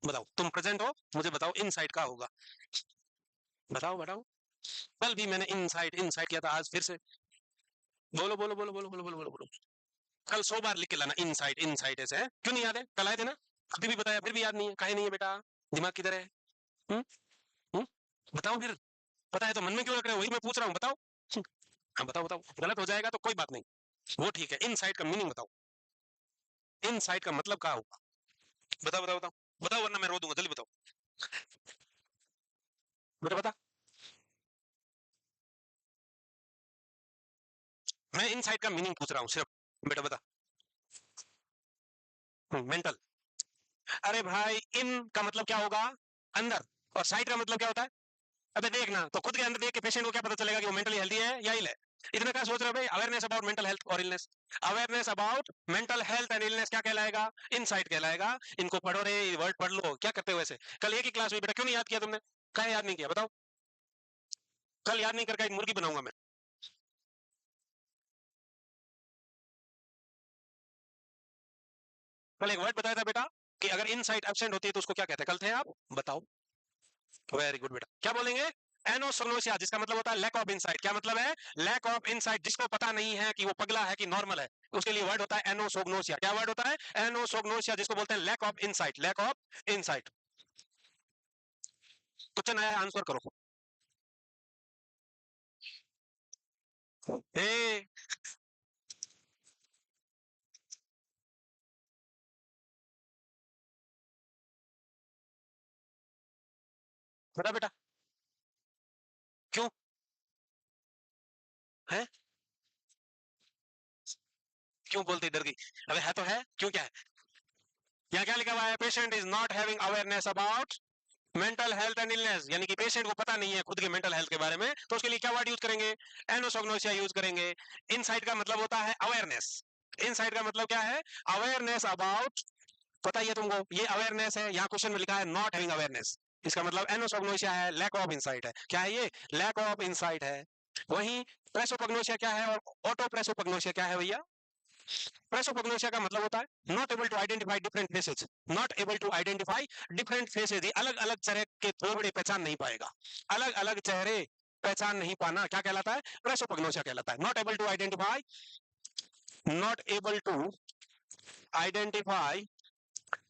बताओ तुम प्रेजेंट हो, मुझे बताओ इनसाइट क्या होगा? बताओ बताओ। कल भी मैंने इनसाइट इनसाइट किया था, आज फिर से बोलो बोलो बोलो बोलो बोलो बोलो बोलो बोलो। कल 100 बार लिख के लाना इनसाइट इनसाइट ऐसे है, क्यों नहीं याद है? कल आए थे ना, अभी भी बताया, फिर भी याद नहीं है, काहे नहीं है बेटा? दिमाग किधर है? हम्म? हम्म? बताओ फिर, पता है तो मन में क्यों रख रहे हो? वही मैं पूछ रहा हूँ, बताओ। हाँ बताओ बताओ, गलत हो जाएगा तो कोई बात नहीं, वो ठीक है। इनसाइट का मीनिंग बताओ, इनसाइट का मतलब क्या होगा? बताओ बताओ बताओ बताओ, वरना मैं रो दूंगा, जल्दी बताओ बेटा, बता। मैं इनसाइट का मीनिंग पूछ रहा हूँ सिर्फ, बेटा बता। मेंटल। अरे भाई, इन का मतलब क्या होगा? अंदर। और साइट का मतलब क्या होता है? अबे देखना, तो खुद के अंदर देख के पेशेंट को क्या पता चलेगा कि वो मेंटली हेल्दी है या इल है? इतना क्या सोच रहे हो भाई? अवेयरनेस अबाउट मेंटल हेल्थ और illness, awareness about mental health and illness क्या कहलाएगा? इनसाइट कहलाएगा। इनको पढ़ो रे, वर्ड पढ़ लो, क्या करते हो ऐसे? कल एक ही क्लास में बेटा, क्यों नहीं याद किया तुमने? कहा याद नहीं किया बताओ? कल याद नहीं करके एक मुर्गी बनाऊंगा मैं। कल एक वर्ड बताया था बेटा कि अगर इनसाइट एब्सेंट होती है तो उसको क्या कहते हैं? कल थे आप? बताओ। वेरी गुड बेटा, क्या बोलेंगे? एनोसोग्नोसिया, जिसका मतलब होता है लैक ऑफ इनसाइट। क्या मतलब है? लैक ऑफ इनसाइट, जिसको पता नहीं है कि वो पगला है कि नॉर्मल है, उसके लिए वर्ड होता है एनोसोग्नोसिया। क्या वर्ड होता है? एनोसोग्नोसिया, जिसको बोलते हैं lack of insight, lack of insight. Question आया, आंसर करो। ए बता बेटा, क्यों है? क्यों बोलते डर गई? अबे है तो है, क्यों क्या है? यहाँ क्या लिखा हुआ है? Patient is not having awareness about mental health and illness, यानी कि पेशेंट को पता नहीं है खुद के मेंटल हेल्थ के बारे में, तो उसके लिए क्या वर्ड यूज करेंगे? एनोसोग्नोसिया यूज करेंगे। इनसाइट का मतलब होता है अवेयरनेस। इनसाइट का मतलब क्या है? Awareness about. पता ही है तुमको, ये अवेयरनेस है, यहाँ क्वेश्चन में लिखा है नॉट हैविंग अवेयरनेस, इसका मतलब एनोसोग्नोसिया है, लैक ऑफ इंसाइट है। क्या है ये? लैक ऑफ इंसाइट है। वहीं प्रेसोपग्नोसिया क्या है और ऑटो प्रेसोपग्नोसिया क्या है भैया? प्रेसोपग्नोसिया का मतलब होता है not able to identify different faces, not able to identify different faces, ये अलग अलग चेहरे के थोबड़े पहचान नहीं पाएगा, अलग अलग चेहरे पहचान नहीं पाना क्या कहलाता है? प्रेसोपग्नोसिया कहलाता है। Not able to identify, not able to identify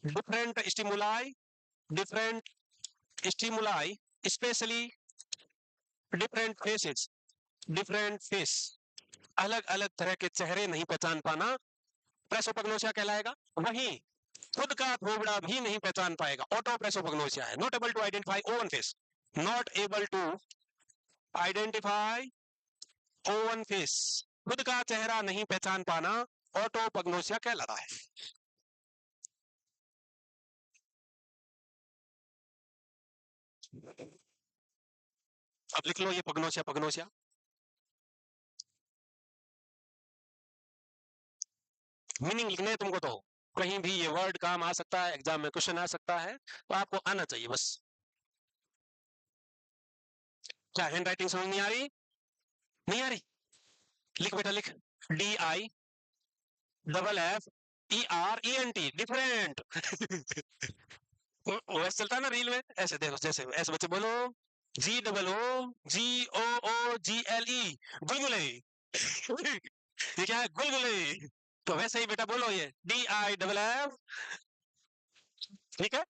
different stimuli, different stimuli, specially different faces, different face, अलग अलग तरह के चेहरे नहीं पहचान पाना प्रेसोपग्नोसिया कहलाएगा। वहीं खुद का थोबड़ा भी नहीं पहचान पाएगा, ऑटो प्रेसोपग्नोसिया है। Not able to identify own face, not able to identify own face, खुद का चेहरा नहीं पहचान पाना ऑटो पग्नोसिया कहलाता है। अब लिख लो ये पग्नोसिया पग्नोसिया। मीनिंग लिखने हैं तुमको, तो कहीं भी ये वर्ड काम आ सकता है, एग्जाम में क्वेश्चन आ सकता है, तो आपको आना चाहिए बस। क्या हैंड राइटिंग समझ नहीं आ रही? नहीं आ रही? लिख बेटा लिख, DIFFERENT, वैसे चलता है ना रील में, ऐसे देखो, जैसे ऐसे बच्चे बोलो, GOOGLE, गुलगुले। ये क्या है? गुलगुले। तो वैसे ही बेटा बोलो ये DIFF। ठीक है।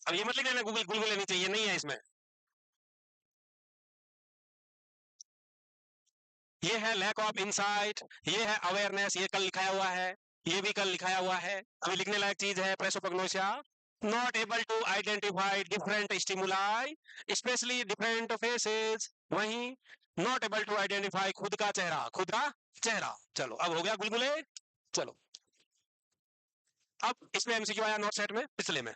अब ये मत लिख लेना गूगल गुलगुले नहीं चाहिए, नहीं है इसमें। ये है लैक ऑफ इंसाइट, ये है अवेयरनेस, ये कल लिखाया हुआ है, ये भी कल लिखाया हुआ है। अभी लिखने लायक चीज है prosopagnosia. Not able to identify different stimuli, specially different faces. वहीं नॉट एबल टू आइडेंटिफाई खुद का चेहरा, खुद का चेहरा। चलो अब हो गया गुलगुले। चलो अब इसमें एमसीक्यू आया नॉट सेट में, पिछले में,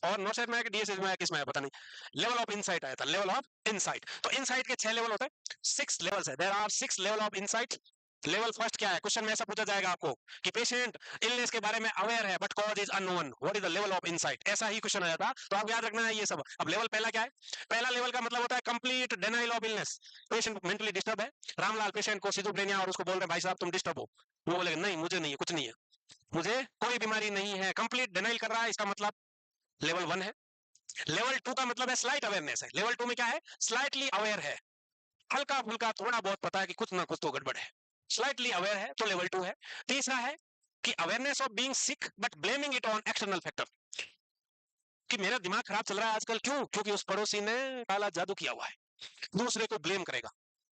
और नॉट सेट में आया कि डीएसएस में आया, किस में आया पता नहीं। लेवल ऑफ इनसाइट आया था, लेवल ऑफ इनसाइट। तो इनसाइट के 6 लेवल होते हैं, 6 लेवल्स है, there are 6 level of insight. Level first क्या है? क्वेश्चन में ऐसा पूछा जाएगा आपको कि पेशेंट इलनेस के बारे में अवेयर है but cause is unknown, what is the level of insight, ऐसा ही क्वेश्चन आया था। तो आप याद रखना है ये सब। अब लेवल पहला क्या है? पहला लेवल का मतलब होता है complete denial of illness. Patient mentally disturb है, रामलाल पेशेंट को सिजोफ्रेनिया, और उसको बोल रहे हैं भाई साहब तुम डिस्टर्ब हो। वो बोलेगा नहीं मुझे नहीं है, कुछ नहीं है, मुझे कोई बीमारी नहीं है, कंप्लीट डिनाइल कर रहा है, इसका मतलब लेवल 1 है। लेवल 2 का मतलब है स्लाइट अवेयरनेस है। लेवल 2 में क्या है? स्लाइटली अवेयर है, हल्का फुल्का थोड़ा बहुत पता है कि कुछ ना कुछ तो गड़बड़ है, स्लाइटली अवेयर है, तो लेवल 2 है। तीसरा है कि awareness of being sick but blaming it on external factor, कि मेरा दिमाग खराब चल रहा है आजकल, क्यों? क्योंकि उस पड़ोसी ने काला जादू किया हुआ है, दूसरे को ब्लेम करेगा।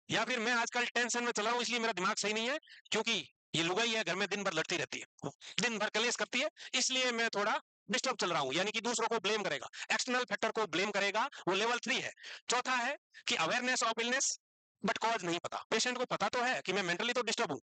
या फिर मैं आजकल टेंशन में चल रहा हूं इसलिए मेरा दिमाग सही नहीं है, क्योंकि ये लुगाई है घर में दिन भर लड़ती रहती है, दिन भर कलेश करती है, इसलिए मैं थोड़ा डिस्टर्ब चल रहा हूं, यानी कि दूसरों को ब्लेम करेगा, एक्सटर्नल फैक्टर को ब्लेम करेगा, वो लेवल 3 है। चौथा है कि awareness of illness but cause नहीं पता, पेशेंट को पता तो है कि मैं मेंटली तो डिस्टर्ब हूं,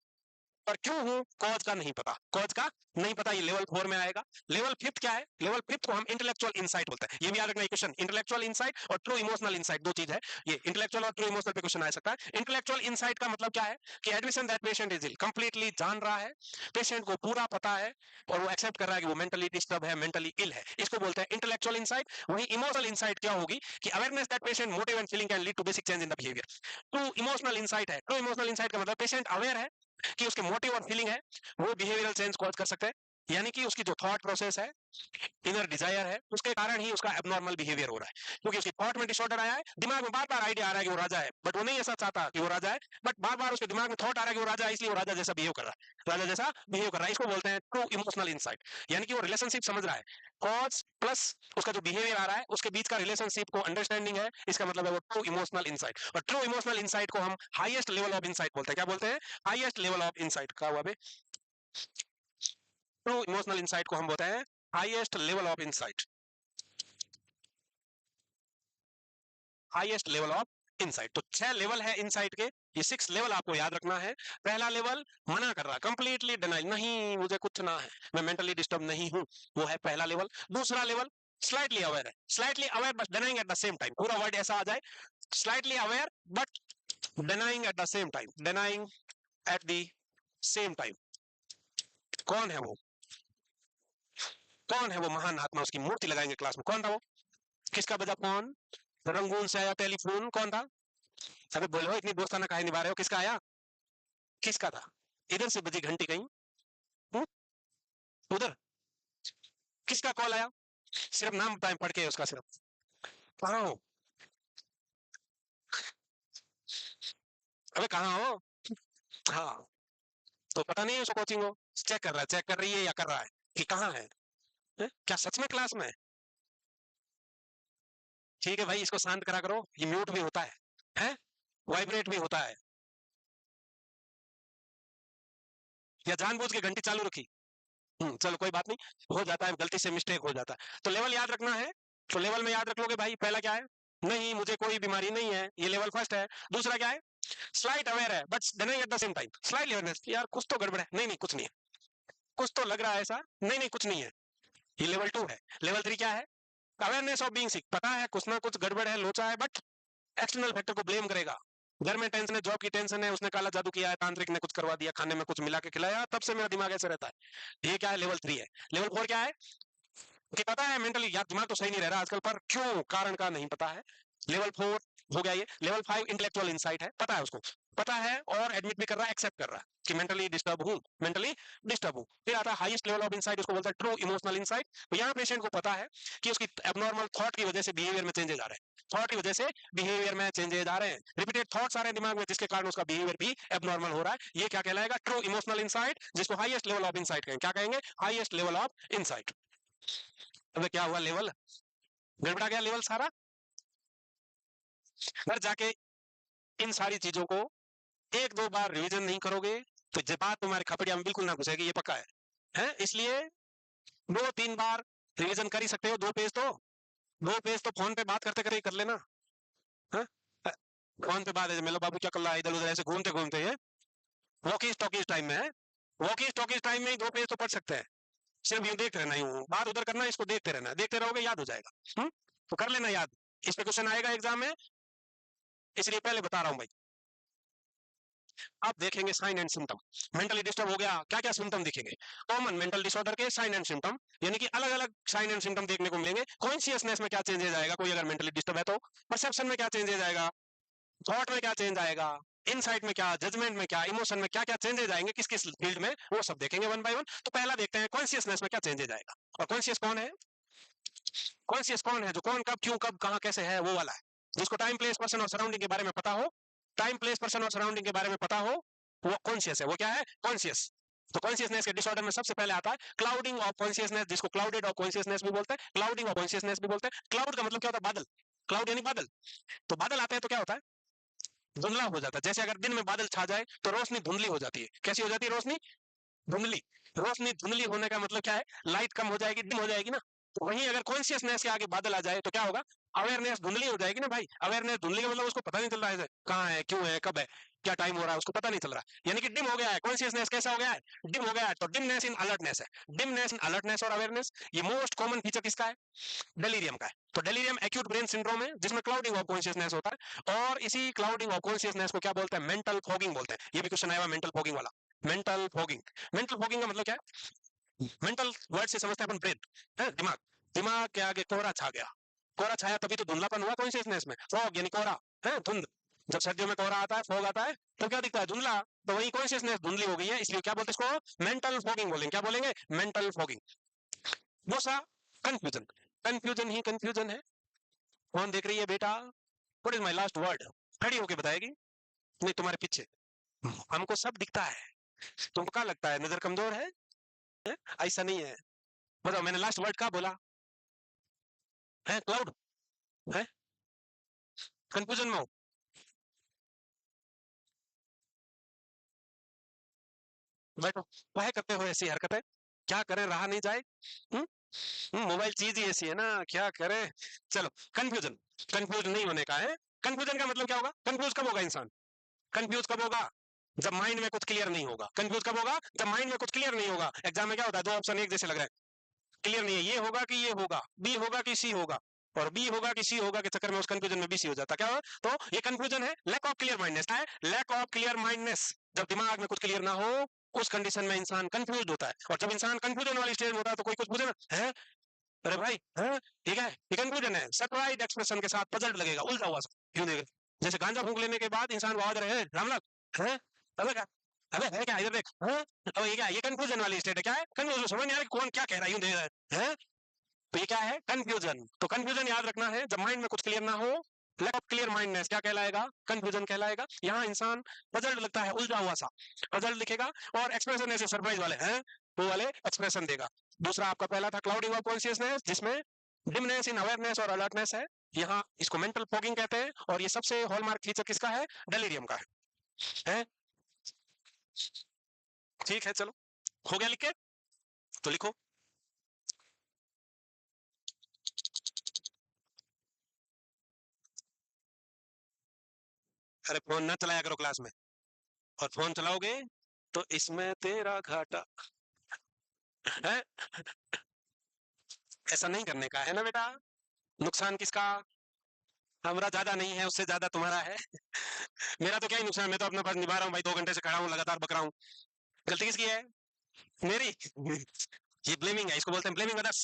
पर क्यों हूं कॉज का नहीं पता, कॉज का नहीं पता, ये लेवल 4 में आएगा। लेवल 5 क्या है? लेवल 5 को हम इंटेलेक्चुअल इंसाइट बोलते हैं। ये भी याद रखना क्वेश्चन, इंटेलेक्चुअल इंसाइट और ट्रू इमोशनल इंसाइट, दो चीज है। ये इंटेलेक्चुअल और ट्रू इमोशनल पे क्वेश्चन आ सकता है। इंटेलेक्चुअल इंसाइट का मतलब क्या है? कि admission that patient is ill, completely जान रहा है, पेशेंट को पूरा पता है और वो एक्सेप्ट कर रहा है कि वो मेंटली डिस्टर्ब है, मेंटली इल है, इसको बोलते हैं इंटेलेक्चुअल इंसाइट। वही इमोशनल इंसाइट क्या होगी? कि awareness that patient motive and feeling can lead to basic change in the behaviour. True emotional insight है, ट्रू इमोशनल इंसाइट का मतलब पेशेंट अवेयर है कि उसके मोटिव और फीलिंग है वो बिहेवियरल चेंज कॉज कर सकते हैं, यानी कि उसकी जो थॉट प्रोसेस है, इनर डिजायर है, उसके कारण ही उसका एबनॉर्मल बिहेवियर हो रहा है, क्योंकि उसकी थॉट में डिसऑर्डर आया है, दिमाग में बार बार आइडिया आ रहा है कि वो राजा है, बट वो नहीं ऐसा चाहता कि वो राजा है, बट बार बार उसके दिमाग में थॉट आ रहा है कि वो राजा है, इसलिए वो राजा जैसा बिहेव कर रहा है, राजा जैसा बिहेव कर रहा है, इसको बोलते हैं ट्रू इमोशनल इंसाइट। यानी कि वो रिलेशनशिप समझ रहा है, कॉज प्लस उसका जो बिहेवियर आ रहा है उसके बीच का रिलेशनशिप को अंडरस्टैंडिंग है, इसका मतलब है वो ट्रू इमोशनल इंसाइट। और ट्रू इमोशनल इंसाइट को हम हाईएस्ट लेवल ऑफ इंसाइट बोलते हैं। क्या बोलते हैं? हाईएस्ट लेवल ऑफ इंसाइट का हुआ। ट्रू इमोशनल इंसाइट को हम बोलते हैं highest level of insight, highest level of insight. तो 6 लेवल है इंसाइट के, ये 6 लेवल आपको याद रखना है। पहला लेवल मना कर रहा, कंप्लीटली डिनाइल, नहीं मुझे कुछ ना है, मैं मेंटली डिस्टर्ब नहीं हूं, वो है पहला लेवल। दूसरा लेवल स्लाइटली अवेयर है, slightly aware but denying eight the same time, पूरा वर्ड ऐसा आ जाए, slightly aware but denying eight the same time, denying eight the same time. कौन है वो? कौन है वो महान आत्मा? उसकी मूर्ति लगाएंगे क्लास में, कौन था वो? किसका बजा फोन? रंगून से आया टेलीफोन, कौन था? अबे बोलो, इतनी दोस्ताना काहे निभा रहे हो, किसका आया? किसका था? इधर से बजी घंटी कहीं, हुँ? उधर किसका कॉल आया? सिर्फ नाम बताएं पढ़ के उसका, सिर्फ कहाँ हो? अबे कहाँ हो? हाँ, तो पता नहीं है उसको, कोचिंग हो, चेक कर रहा है, चेक कर रही है या कर रहा है कि कहाँ है? हैं? क्या सच में क्लास में है? ठीक है भाई, इसको शांत करा करो, ये म्यूट भी होता है, वाइब्रेट भी होता है, या जानबूझ के घंटी चालू रखी? चलो कोई बात नहीं, हो जाता है, गलती से मिस्टेक हो जाता है। तो लेवल याद रखना है, तो लेवल में याद रख लोगे भाई, पहला क्या है? नहीं मुझे कोई बीमारी नहीं है, ये लेवल फर्स्ट है। दूसरा क्या है? स्लाइट अवेयर है but denying eight the same time, slight awareness, यार कुछ तो गड़बड़ है, नहीं नहीं कुछ नहीं है, कुछ तो लग रहा है ऐसा, नहीं नहीं कुछ नहीं है, ये लेवल 2 है। लेवल 3 क्या है? अवेयरनेस ऑफ बीइंग सिक, पता है कुछ ना कुछ गड़बड़ है, लोचा है, बट एक्सटर्नल फैक्टर को ब्लेम करेगा, घर में टेंशन है, जॉब की टेंशन है, उसने काला जादू किया है, तांत्रिक ने कुछ करवा दिया, खाने में कुछ मिला के खिलाया, तब से मेरा दिमाग ऐसे रहता है। ये क्या है? लेवल 3 है। लेवल 4 क्या है? कि पता है मेंटली यार दिमाग तो सही नहीं रह रहा आजकल, पर क्यों, कारण का नहीं पता है। लेवल 4 हो गया ये। लेवल 5 इंटेलेक्चुअल इंसाइट है, पता है उसको, पता है और एडमिट भी कर रहा है, एक्सेप्ट कर रहा है कि मेंटली डिस्टर्ब हूं, मेंटली डिस्टर्ब हूं। फिर आता है हाईएस्ट लेवल ऑफ इंसाइट, उसको बोलता है ट्रू इमोशनल इंसाइट। तो यहाँ पेशेंट को पता है कि उसकी एबनॉर्मल थॉट की वजह से बिहेवियर में चेंजेस आ रहे हैं, थॉट की वजह से बिहेवियर में चेंजेस आ रहे हैं, रिपीटेड थॉट्स आ रहे हैं दिमाग में, जिसके कारण उसका बिहेवियर भी एबनॉर्मल हो रहा है। ये क्या कहलाएगा? ट्रू इमोशनल इंसाइट, जिसको हाईएस्ट लेवल ऑफ इंसाइट कहेंगे। क्या कहेंगे? Highest level of insight. अब क्या हुआ? लेवल गड़बड़ा गया, लेवल सारा। घर जाके इन सारी चीजों को एक दो बार रिवीजन नहीं करोगे तो ये बात तुम्हारे खपड़िया में बिल्कुल ना घुसेगी, ये पक्का है? इसलिए दो तीन बार रिवीजन कर ही सकते हो, 2 पेज तो, 2 पेज तो फोन पे बात करते करते ही कर लेना। हाँ, फोन पे बात है, मेलो बाबू क्या कर रहा है, इधर उधर ऐसे घूमते घूमते है, वॉकिंग टॉकिंग टाइम में है, वॉकिंग टॉकिंग टाइम में ही 2 पेज तो पढ़ सकते हैं। सिर्फ यूं देखते रहना, यूं बात उधर करना, इसको देखते रहना, देखते रहोगे याद हो जाएगा। तो कर लेना याद, इस पे क्वेश्चन आएगा एग्जाम में, इसलिए पहले बता रहा हूं भाई। अब देखेंगे sign and symptom. Mentally disturb हो गया, क्या क्या सिम्टम दिखेंगे? कॉमन मेंटल डिसऑर्डर के साइन एंड सिम्टम, यानी कि अलग अलग साइन एंड सिम्टम देखने को मिलेंगे। कॉन्शियसनेस में क्या चेंजेस आएगा कोई अगर मेंटली डिस्टर्ब है तो? परसेप्शन में क्या चेंजेस आएगा? थॉट में क्या चेंज आएगा? इनसाइट में क्या, जजमेंट में क्या, इमोशन में क्या क्या चेंजेस आएंगे, किस किस फील्ड में, वो सब देखेंगे वन बाय वन। तो पहला देखते हैं कॉन्शियसनेस में क्या चेंजेस आएगा। और कॉन्शियस कौन है? कॉन्शियस कौन है? जो कौन कब क्यों कब कहां कैसे है, वो वाला है। जिसको टाइम प्लेस पर्सन और सराउंडिंग के बारे में पता हो, टाइम प्लेस पर्सन और सराउंडिंग के बारे में पता हो, वो कॉन्शियस है। वो क्या है? कॉन्शियस। तो कॉन्शियसनेस के डिसऑर्डर में सबसे पहले आता है क्लाउडिंग ऑफ कॉन्शियसनेस, जिसको क्लाउडेड ऑफ कॉन्शियसनेस भी बोलते हैं, क्लाउडिंग ऑफ कॉन्शियसनेस भी बोलते हैं। क्लाउड का मतलब क्या होता है? बादल। क्लाउड यानी बादल। तो बादल आते हैं तो क्या होता है? धुंधला हो जाता है। जैसे अगर दिन में बादल छा जाए तो रोशनी धुंधली हो जाती है। कैसी हो जाती है रोशनी? धुंधली। रोशनी धुंधली होने का मतलब क्या है? लाइट कम हो जाएगी, डिम हो जाएगी ना। तो वहीं अगर कॉन्शियसनेस के आगे बादल आ जाए तो क्या होगा? अवेयरनेस धुंधली हो जाएगी ना भाई। अवेयरनेस धुंधली का मतलब उसको पता नहीं चल रहा है कहाँ है, क्यों है, कब है, क्या टाइम हो रहा है, उसको पता नहीं चल रहा, यानी कि डिम हो गया है। कॉन्शियसनेस कैसा हो गया है? डिम हो गया है। तो डिमनेस इन अलर्टनेस है। डिमनेस इन अलर्टनेस और अवेयरनेस, ये मोस्ट कॉमन फीचर किसका है? डेलीरियम का है। तो डेलीरियम एक्यूट ब्रेन सिंड्रोम है, जिसमें क्लाउडिंग ऑफ कॉन्शियसनेस होता है। और इसी क्लाउडिंग ऑफ कॉन्शियसनेस को क्या बोलते हैं? मेंटल फॉगिंग बोलते हैं। ये भी क्वेश्चन आया हुआ मेंटल फॉगिंग वाला। मेंटल फॉगिंग, मेंटल फॉगिंग का मतलब क्या है? मेंटल वर्ड से समझते हैं अपन ब्रेन, है दिमाग। दिमाग के आगे कोहरा छा गया। कोहरा छाया तभी तो धुंधलापन हुआ कॉन्शियसनेस में। फॉग यानी कोहरा, है धुंध। जब सर्दियों में कोहरा आता है, फॉग आता है, तो क्या दिखता है? धुंधला। तो वही कॉन्शियसनेस धुंधली हो गई है, इसलिए क्या बोलते हैं इसको? मेंटल फॉगिंग बोलेंगे। क्या बोलेंगे? Mental fogging. दूसरा कंफ्यूजन। कंफ्यूजन ही कंफ्यूजन है। कौन देख रही है बेटा? What is my last word? खड़ी होके बताएगी। नहीं, तुम्हारे पीछे। हमको सब दिखता है, तुमको क्या लगता है नजर कमजोर है? ऐसा नहीं है। बताओ मैंने लास्ट वर्ड क्या बोला है? क्लाउड है, कंफ्यूजन में हो। बैठो, काहे करते हो ऐसी हरकतें? क्या करें, रहा नहीं जाए। मोबाइल चीज ही ऐसी है ना, क्या करें। चलो, कंफ्यूजन। कंफ्यूज नहीं होने का है। कंफ्यूजन का मतलब क्या होगा? कंफ्यूज कब होगा इंसान? कंफ्यूज कब होगा? जब माइंड में कुछ क्लियर नहीं होगा। कंफ्यूज कब होगा? जब माइंड में कुछ क्लियर नहीं होगा। एग्जाम में क्या होता है? 2 ऑप्शन एक जैसे लग रहा है, क्लियर नहीं है, ये होगा कि ये होगा, बी होगा कि सी होगा, और बी होगा कि सी होगा के चक्कर में उस कंफ्यूजन में बी सी हो जाता। क्या होगा? तो ये कंफ्यूजन है, लैक ऑफ क्लियर माइंडनेस है। लैक ऑफ क्लियर माइंडनेस, जब दिमाग में कुछ क्लियर ना हो, उस कंडीशन में इंसान कंफ्यूज होता है। और जब इंसान कंफ्यूजन वाली स्टेज में होता है तो कोई कुछ पूछे ना, है अरे भाई, है ठीक है, ये कंफ्यूजन है। सरप्राइज एक्सप्रेशन के साथ पजल लगेगा, उल्टा हुआ सा क्यों देगा। जैसे गांजा फूंक लेने के बाद इंसान को आवाज रहे रामलाल, है अबे क्या, अबे है क्या, इधर देख, है अब ये क्या, ये कंफ्यूजन वाली स्टेट है। क्या है? कंफ्यूजन, समझ नहीं आ रहा कौन क्या कह रहा है, यूं देख रहा है। तो ये क्या है? कंफ्यूजन। तो कंफ्यूजन याद रखना है, जब माइंड में कुछ क्लियर ना हो, लैक ऑफ क्लियर माइंडनेस क्या कहलाएगा? कंफ्यूजन कहलाएगा। यहाँ इंसान पजल्ड लगता है, उलझा हुआ सा पजल्ड दिखेगा। और एक्सप्रेशन ऐसे सरप्राइज वाले हैं, वो वाले एक्सप्रेशन देगा। दूसरा आपका पहला था क्लाउडिंग ऑफ कॉन्शियसनेस, जिसमें डिमनेस इन अवेयरनेस और अलर्टनेस है। यहाँ इसको मेंटल फॉगिंग कहते हैं। और ये सबसे हॉलमार्क फीचर किसका है? डेलीरियम का है? ठीक है, चलो हो गया लिख के, तो लिखो। अरे फोन ना चलाया करो क्लास में, और फोन चलाओगे तो इसमें तेरा घाटा है। ऐसा नहीं करने का है ना बेटा। नुकसान किसका? हमारा ज्यादा नहीं है, उससे ज्यादा तुम्हारा है। मेरा तो क्या ही नुकसान, मैं तो अपना फर्ज निभा रहा हूँ भाई, 2 घंटे से खड़ा हूँ लगातार बक रहा हूँ। गलती किसकी है? मेरी। ये ब्लेमिंग है, इसको बोलते हैं ब्लेमिंग अदर्स।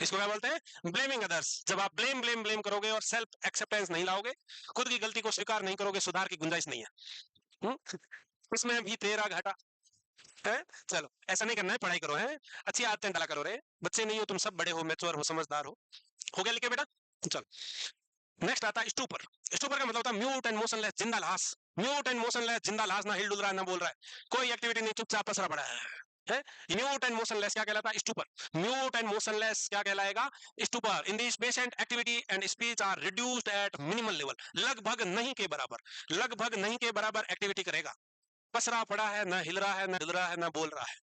इसको क्या बोलते हैं? Blaming others. जब आप ब्लेम ब्लेम ब्लेम करोगे और सेल्फ एक्सेप्टेंस नहीं लाओगे, खुद की गलती को स्वीकार नहीं करोगे, सुधार की गुंजाइश नहीं है। इसमें भी तेरा घाटा है। चलो, ऐसा नहीं करना है, पढ़ाई करो है, अच्छी आदतें डाला करो रे। बच्चे नहीं हो तुम, सब बड़े हो, मैच्योर हो, समझदार हो गया लिखे बेटा। चलो, नेक्स्ट आता है स्टूपर। स्टूपर का मतलब होता है म्यूट एंड मोशनलेस, जिंदा लाश। म्यूट एंड मोशनलेस, जिंदा लाश, ना हिल डुल रहा है ना बोल रहा है, कोई एक्टिविटी नहीं, चुपचाप पसरा पड़ा है। म्यूट एंड मोशनलेस क्या कहलाता है? स्टूपर। म्यूट एंड मोशनलेस क्या कहलाएगा? Stupor. In this patient activity and speech are reduced at minimal level, लगभग नहीं के बराबर, लगभग नहीं के बराबर एक्टिविटी करेगा, पसरा पड़ा है, ना हिल रहा है, ना हिल रहा है, ना बोल रहा है।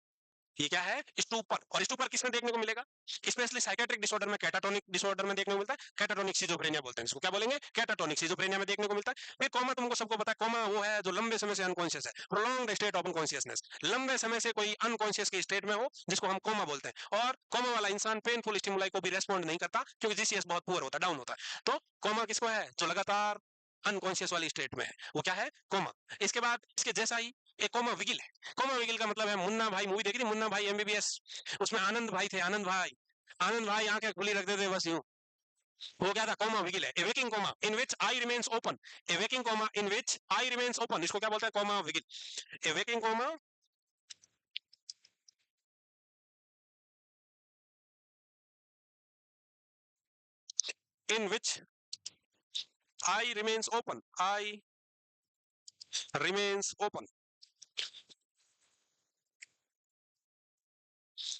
ये क्या है? स्टूपर। और स्टूपर किसमें देखने को मिलेगा? स्पेशली साइकेट्रिक डिसऑर्डर में, कैटाटोनिक डिसऑर्डर में देखने को मिलता है। कैटाटोनिक सिजोफ्रेनिया बोलते हैं इसको, क्या बोलेंगे? कैटाटोनिक सिजोफ्रेनिया में देखने को मिलता है। फिर कोमा, तुमको सबको पता है, कोमा वो है जो लंबे समय से अनकॉन्शियस है, प्रोलॉन्ग्ड स्टेट ऑफ अनकॉन्शियसनेस। लंबे समय से कोई अनकॉन्शियस की स्टेट में हो, जिसको हम कोमा बोलते हैं। और कोमा वाला इंसान पेनफुल स्टिमुलाई को भी रेस्पॉन्ड नहीं करता, क्योंकि जीसीएस बहुत पुअर होता है, डाउन होता है। तो कोमा किसको है? जो लगातार अनकॉन्शियस वाली स्टेट में है, वो क्या है? कोमा। इसके बाद इसके जैसा ही एक कोमा विगिल है। कोमा विगिल का मतलब है, मुन्ना भाई मूवी देखी थी, मुन्ना भाई एमबीबीएस, उसमें आनंद भाई थे, आनंद भाई, आनंद भाई आंखें खुली रखते थे बस यूं, वो क्या था? कोमा विगिल है। ए वेकिंग कोमा इन विच आई रिमेन्स ओपन। ए वेकिंग कोमा इन विच आई रिमेन्स ओपन, इसको क्या बोलते हैं? Coma Vigil. ए वेकिंग कोमा इन विच आई रिमेन्स ओपन, आई रिमेन्स ओपन।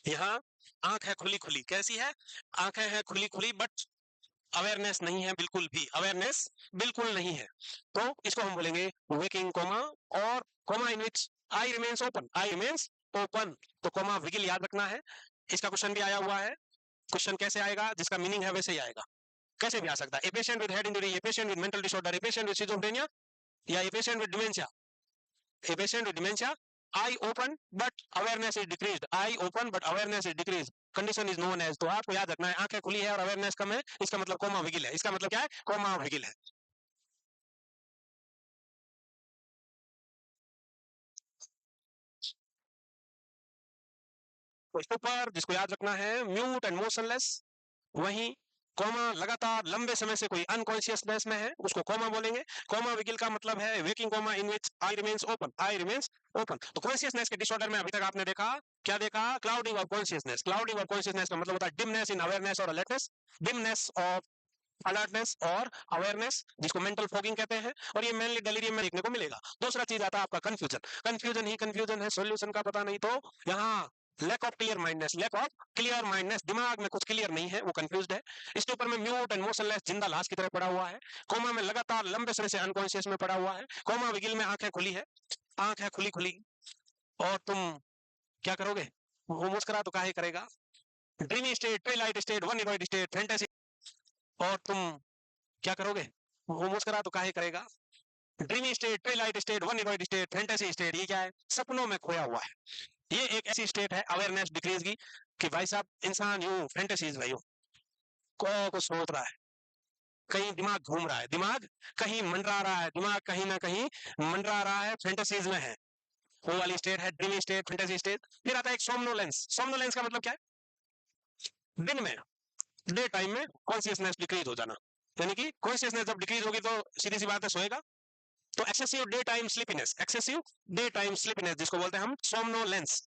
यहाँ आंख है खुली खुली, कैसी है? आंखें हैं खुली खुली, बट अवेयरनेस नहीं है, बिल्कुल भी अवेयरनेस बिल्कुल नहीं है। तो इसको हम बोलेंगे वेकिंग कोमा। और कोमा इन विच आई रिमेन्स ओपन, आई रिमेन्स ओपन। तो कोमा विगिल याद रखना है। इसका क्वेश्चन भी आया हुआ है। क्वेश्चन कैसे आएगा? जिसका मीनिंग है वैसे ही आएगा, कैसे भी आ सकता है। A patient with head injury, a patient with mental disorder, a patient with schizophrenia, या a patient with dementia. A patient with dementia, eye open but awareness is decreased, eye open but awareness is decreased, condition is known as. तो आपको याद रखना है, आंखें खुली है और अवेयरनेस कम है, इसका मतलब कोमा विगिल है। इसका मतलब क्या है? कोमा विगिल है। तो इसके ऊपर जिसको याद रखना है, म्यूट एंड मोशनलेस। वहीं कोमा, लगातार लंबे समय से कोई अनकॉन्शियसनेस में है, उसको कोमा बोलेंगे। कोमा विगिल का मतलब है वेकिंग कोमा इन विच आई रिमेन्स ओपन, आई रिमेन्स ओपन। तो कॉन्शियसनेस के डिसऑर्डर में अभी तक आपने देखा, क्या देखा? Clouding of consciousness. Clouding of consciousness का मतलब होता है डिमनेस इन अवेयरनेस और अलर्टनेस, डिमनेस ऑफ अलर्टनेस और अवेयरनेस, जिसको मेंटल फॉगिंग कहते हैं। और ये मेनली डेलीरियम में देखने को मिलेगा। दूसरा चीज आता है आपका कंफ्यूजन। कंफ्यूजन ही कंफ्यूजन है, सॉल्यूशन का पता नहीं। तो यहाँ lack of clear mindness, lack of clear mindness, दिमाग में कुछ क्लियर नहीं है, वो कंफ्यूज्ड है। इसके ऊपर में म्यूट एंड मोशनलेस, जिंदा लाश की तरह पड़ा हुआ है। कोमा में लगातार लंबे समय से अनकॉन्शियस में पड़ा हुआ है। कोमा विगिल में आंखें खुली है, आंख है खुली खुली, और तुम क्या करोगे? वो मुस्कुरा तो काहे करेगा? Dreamy state, twilight state, oneiroid state, fantasy, और तुम क्या करोगे? वो मुस्कुरा तो काहे करेगा? Dreamy state, twilight state, oneiroid state, fantasy state, ये क्या है? सपनों में खोया हुआ है। ये एक ऐसी स्टेट है अवेयरनेस डिक्रीज की, कि भाई साहब इंसान यूं फैंटेसीज भाई को कुछ सोच रहा है, कहीं दिमाग घूम रहा है, दिमाग कहीं मंडरा रहा है, दिमाग कहीं ना कहीं मंडरा रहा है, फैंटेसीज में है। वो वाली स्टेट है ड्रीमी स्टेट, फैंटेसी स्टेट। फिर आता है एक सोमनोलेंस। सोमनोलेंस का मतलब क्या है? दिन में, डे टाइम में कॉन्शियसनेस डिक्रीज हो जाना। यानी कि कॉन्शियसनेस जब डिक्रीज होगी तो सीधी सी बात है, सोएगा। तो excessive daytime sleepiness, excessive daytime sleepiness, जिसको बोलते हैं हम सोमनोलेंस।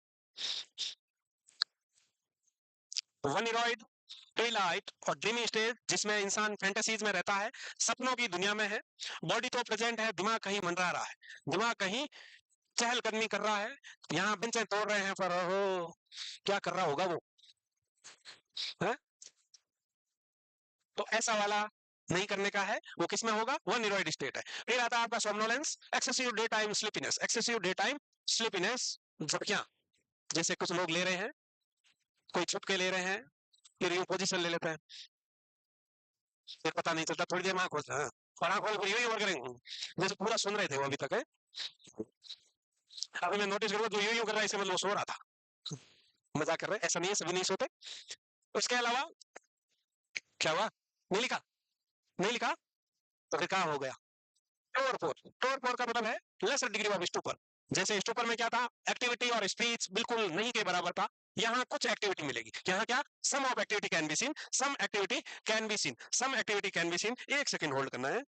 वनीरॉइड, ट्विलाइट और ड्रीमी स्टेट, जिसमें इंसान फैंटेसीज में रहता है, सपनों की दुनिया में है। बॉडी तो प्रेजेंट है, दिमाग कहीं मंडरा रहा है, दिमाग कहीं चहलकदमी कर रहा है। यहाँ बेंचें तोड़ रहे हैं, पर हो क्या कर रहा होगा वो है? तो ऐसा वाला नहीं करने का है, वो किसमें होगा? वन नीरोइड स्टेट है। फिर आता है आपका somnolence, excessive daytime sleepiness, excessive daytime sleepiness, झपकियां, जैसे कुछ लोग ले रहे हैं, कोई छुप के ले रहे हैं, फिर यूं पोजीशन ले लेते हैं, फिर पता नहीं चलता, थोड़ी देर में आंख खोलते हैं, और आंख खोल कर यूं ही करेंगे, जैसे पूरा सुन रहे थे वो अभी तक है। अभी मैं नोटिस करूंगा जो यूं कर रहा है, इसे मतलब वो सो रहा था, मजाक कर रहे हैं, ऐसा नहीं है, सभी नहीं सोते। उसके अलावा क्या हुआ? नहीं लिखा? नहीं लिखा? तो फिर कहाँ हो गया? टोरपोर। टोरपोर का मतलब है लेसर डिग्री ऑफ स्टूपर। जैसे स्टूपर में क्या था? एक्टिविटी और स्पीच बिल्कुल नहीं के बराबर था, यहाँ कुछ एक्टिविटी मिलेगी, यहाँ क्या, some of activity can be seen, some activity can be seen, some activity can be seen. एक सेकंड होल्ड करना है।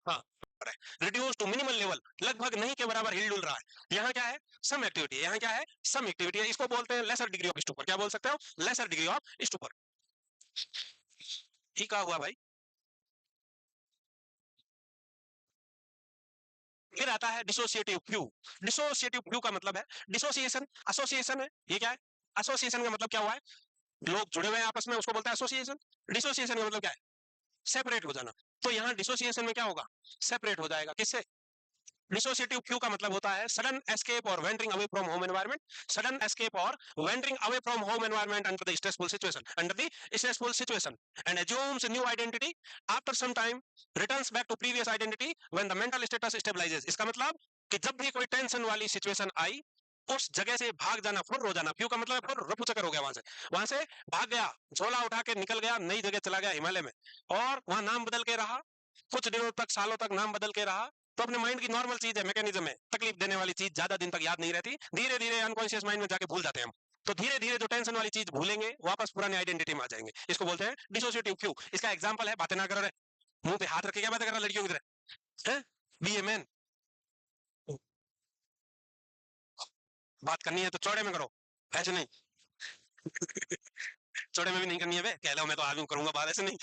हाँ, रिड्यूस टू मिनिमल लेवल, लगभग नहीं के बराबर हिल डुल रहा है। यहाँ क्या है, सम एक्टिविटी है, यहाँ क्या है, सम एक्टिविटी है। इसको बोलते हैं लेसर डिग्री ऑफ स्टूपर। क्या बोल सकते हो, लेसर डिग्री ऑफ स्टूपर। ठीक हुआ भाई। फिर आता है डिसोसिएटिव व्यू। डिसोसिएटिव व्यू का मतलब है डिसोसिएशन, एसोसिएशन है। ये क्या है, एसोसिएशन का मतलब क्या हुआ है, लोग जुड़े हुए हैं आपस में, उसको बोलते हैं एसोसिएशन। डिसोसिएशन का मतलब क्या है, सेपरेट हो जाना। तो यहाँ डिसोसिएशन में क्या होगा, सेपरेट हो जाएगा। किससे, डिसोसिएटिव क्यू का मतलब होता है सडन एस्केप और wandering away from home environment, sudden escape और wandering away from home environment under the stressful situation, under the stressful situation, and assumes new identity after some time, returns back to previous identity when the mental status stabilises. इसका मतलब कि जब भी कोई tension वाली situation आई, उस जगह से भाग जाना, फुर हो जाना। फ्यू का मतलब है फुर, रफू चक्कर हो गया, वहां से भाग गया, झोला उठा के निकल गया, नई जगह चला गया हिमालय में, और वहां नाम बदल के रहा, कुछ दिनों तक, सालों तक नाम बदल के रहा। तो अपने माइंड की नॉर्मल चीज है, मैकेनिज्म है, तकलीफ देने वाली चीज ज्यादा दिन तक याद नहीं रहती, धीरे धीरे अनकॉन्शियस माइंड में जाके भूल जाते हैं हम। तो धीरे धीरे जो टेंशन वाली चीज भूलेंगे, वापस पुरानी आइडेंटिटी में आ जाएंगे। इसको बोलते हैं डिसोसिएटिव क्यू। इसका एग्जांपल है, बातें ना करो रे, मुंह पे हाथ रख के क्या बातें कर रहा लड़कियों की तरह है, बी ए मैन। बात करनी है तो चौड़े में करो, ऐसे नहीं। चौड़े में भी नहीं करनी है, कह लो मैं तो आदमी करूंगा बात, ऐसे नहीं।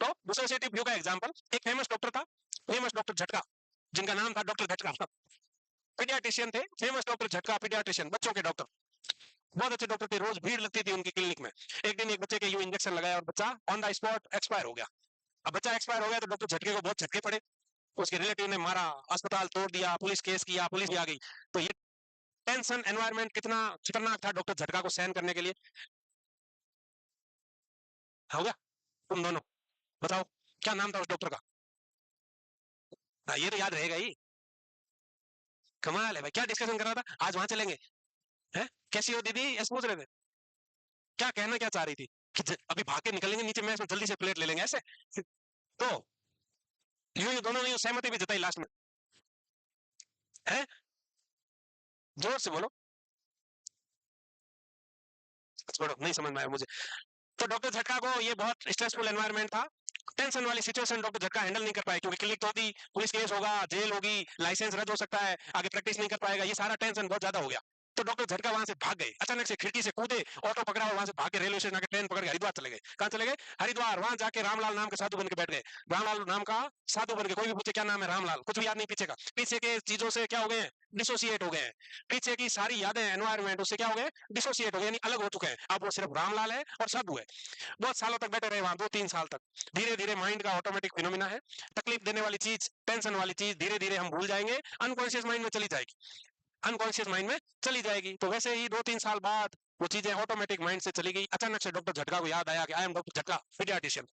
तो डिसोसिएटिव व्यू का एग्जांपल, एक फेमस डॉक्टर था, फेमस डॉक्टर झटका, जिनका नाम था डॉक्टर झटका। पीडियाट्रिशियन थे, फेमस डॉक्टर झटका पीडियाट्रिशियन, बच्चों के डॉक्टर, बहुत अच्छे डॉक्टर थे, रोज भीड़ लगती थी उनकी क्लिनिक में। एक दिन एक बच्चे के यूं इंजेक्शन लगाया और बच्चा ऑन द स्पॉट एक्सपायर हो गया। अब बच्चा एक्सपायर हो गया तो डॉक्टर झटके को बहुत झटके पड़े, उसके रिलेटिव ने मारा, अस्पताल तोड़ दिया, पुलिस केस किया, पुलिस भी आ गई। तो ये टेंशन एनवायरनमेंट कितना खतरनाक था डॉक्टर झटका को सहन करने के लिए। हो गया, तुम दोनों बताओ क्या नाम था उस डॉक्टर का। ये तो याद रहेगा ही। कमाल है भाई, क्या डिस्कशन कर रहा था, आज वहां चलेंगे, है कैसी हो दीदी, ऐसे पूछ रहे थे। क्या कहना क्या चाह रही थी, कि अभी भाग के निकलेंगे नीचे, मैं जल्दी से प्लेट ले लेंगे ऐसे। तो यूं दोनों ने सहमति भी जताई लास्ट में, है, जोर से बोलो, छोड़ो नहीं समझ में आया मुझे। तो डॉक्टर झटका को ये बहुत स्ट्रेसफुल एनवायरनमेंट था, टेंशन वाली सिचुएशन डॉक्टर झटका हैंडल नहीं कर पाए, क्योंकि क्लिक तो होती, पुलिस केस होगा, जेल होगी, लाइसेंस रद्द हो सकता है, आगे प्रैक्टिस नहीं कर पाएगा, ये सारा टेंशन बहुत ज्यादा हो गया। तो डॉक्टर झटका वहां से भाग गए, अचानक से खिड़की से कूदे, ऑटो पकड़ा और वहां से भाग के रेलवे स्टेशन आके ट्रेन पकड़ के हरिद्वार चले गए। कहाँ चले गए, हरिद्वार। वहां जाके रामलाल नाम के साधु बन के बैठ गए, रामलाल नाम का साधु बन के, कोई भी पूछे क्या नाम है, रामलाल, कुछ भी याद नहीं पीछे का, पीछे के चीजों से क्या हो गए हैं, डिसोसिएट हो गए हैं, पीछे की सारी यादें, एनवायरमेंट, उससे क्या हो गए, डिसोसिएट हो गए, यानी अलग हो चुके हैं। अब वो सिर्फ रामलाल है और साधु है। बहुत सालों तक बैठे रहे वहां, 2-3 साल तक। धीरे धीरे माइंड का ऑटोमेटिक फिनोमिना है, तकलीफ देने वाली चीज, टेंशन वाली चीज धीरे धीरे हम भूल जाएंगे, अनकॉन्शियस माइंड में चली जाएगी, अनकॉन्शियस माइंड में चली जाएगी। तो वैसे ही 2-3 साल बाद वो चीजें ऑटोमेटिक माइंड से चली गई। अचानक से डॉक्टर झटका को याद आया कि आई एम डॉक्टर झटका पीडियाट्रिशियन।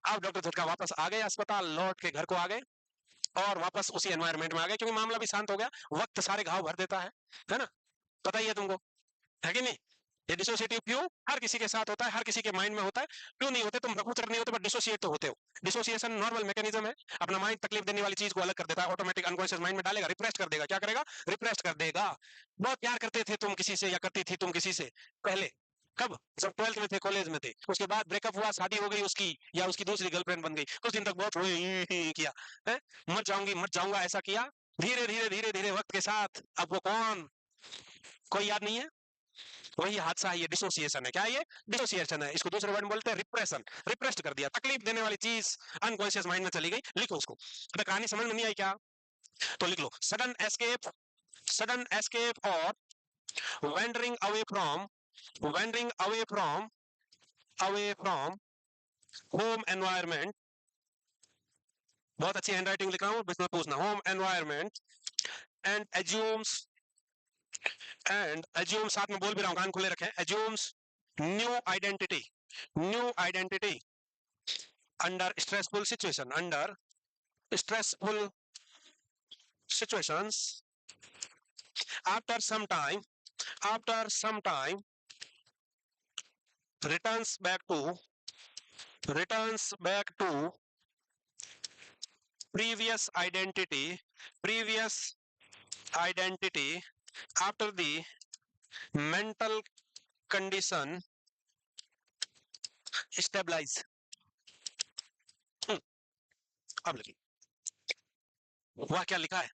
अब डॉक्टर झटका वापस आ गए अस्पताल, लौट के घर को आ गए, और वापस उसी एनवायरनमेंट में आ गए, क्योंकि मामला भी शांत हो गया। वक्त सारे घाव भर देता है ना, पता ही है तुमको, है कि नहीं। ये डिसोसिएटिव क्यों हर किसी के साथ होता है, हर किसी के माइंड में होता है। क्यों नहीं होते, तुम रघुचर नहीं होते, बट डिसोसिएट तो होते हो। डिसोसिएशन नॉर्मल मैकेनिज्म है, अपना माइंड तकलीफ देने वाली चीज को अलग कर देता है, ऑटोमेटिक अनकॉन्शियस माइंड में डालेगा, रिप्रेस कर देगा। क्या करेगा, रिप्रेस कर देगा। बहुत प्यार करते थे तुम किसी से, या करती थी तुम किसी से पहले, कब, जब 12th में थे, कॉलेज में थे, उसके बाद ब्रेकअप हुआ, शादी हो गई उसकी, या उसकी दूसरी गर्लफ्रेंड बन गई, कुछ दिन तक बहुत किया है, मर जाऊंगी मर जाऊंगा ऐसा किया। धीरे धीरे धीरे धीरे वक्त के साथ अब वो कौन, कोई याद नहीं है, वही हादसा है, ये डिसोसिएशन है। क्या है ये, डिसोसिएशन है। इसको दूसरे वर्ड में बोलते हैं रिप्रेशन, रिप्रेस्ड कर दिया, तकलीफ देने वाली चीज अनकॉन्शियस माइंड में चली गई। लिखो उसको, अगर कहानी समझ में नहीं आई क्या, तो लिख लो, सडन एस्केप, सडन एस्केप और wandering away from, wandering away from home environment, बहुत अच्छी हैंडराइटिंग लिख रहा हूँ, बिल्कुल पूछना। होम एनवायरमेंट एंड एज्यूम्स साथ में बोल भी रहा हूँ, कान खुले रखें। Assumes new identity, new identity under stressful situation, under stressful situations. After some time, after some time, returns back to previous identity, previous identity after the mental condition stabilize. अब लिखिए, वह क्या लिखा है?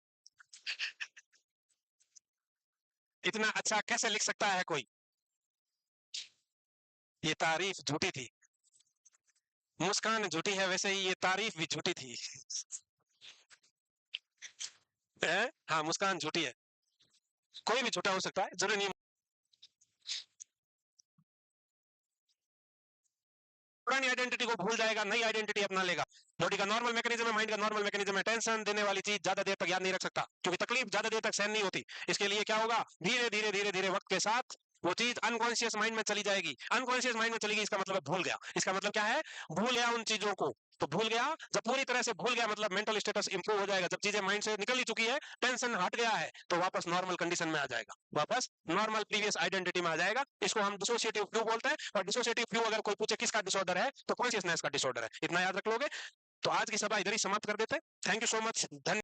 इतना अच्छा कैसे लिख सकता है कोई? ये तारीफ झूठी थी, मुस्कान झूठी है, वैसे ही ये तारीफ भी झूठी थी। हाँ, मुस्कान झूठी है, कोई भी झूठा हो सकता है, जरूरी नहीं। पुरानी आइडेंटिटी को भूल जाएगा, नई आइडेंटिटी अपना लेगा। बॉडी का नॉर्मल मैकेनिज्म है, माइंड का नॉर्मल मैकेनिज्म है। टेंशन देने वाली चीज ज्यादा देर तक याद नहीं रख सकता, क्योंकि तकलीफ ज्यादा देर तक सहन नहीं होती। इसके लिए क्या होगा, धीरे धीरे धीरे धीरे वक्त के साथ वो चीज अनकॉन्शियस माइंड में चली जाएगी। अनकॉन्शियस माइंड में चली गई, इसका मतलब भूल गया। इसका मतलब क्या है? भूल गया उन चीजों को। तो भूल गया, जब पूरी तरह से भूल गया मतलब मेंटल स्टेटस इंप्रूव हो जाएगा। जब चीजें माइंड से निकल ही चुकी है, टेंशन हट गया है, तो वापस नॉर्मल कंडीशन में आ जाएगा, वापस नॉर्मल प्रीवियस आइडेंटिटी में आ जाएगा। इसको हम डिसोसिएटिव फ्लू बोलते हैं। और डिसोसिएटिव फ्लू अगर कोई पूछे किसका डिसऑर्डर है, तो कॉन्शियसनेस का डिसऑर्डर है। इतना याद रख लोगे तो आज की सभा इधर ही समाप्त कर देते हैं। थैंक यू सो मच, धन्यवाद।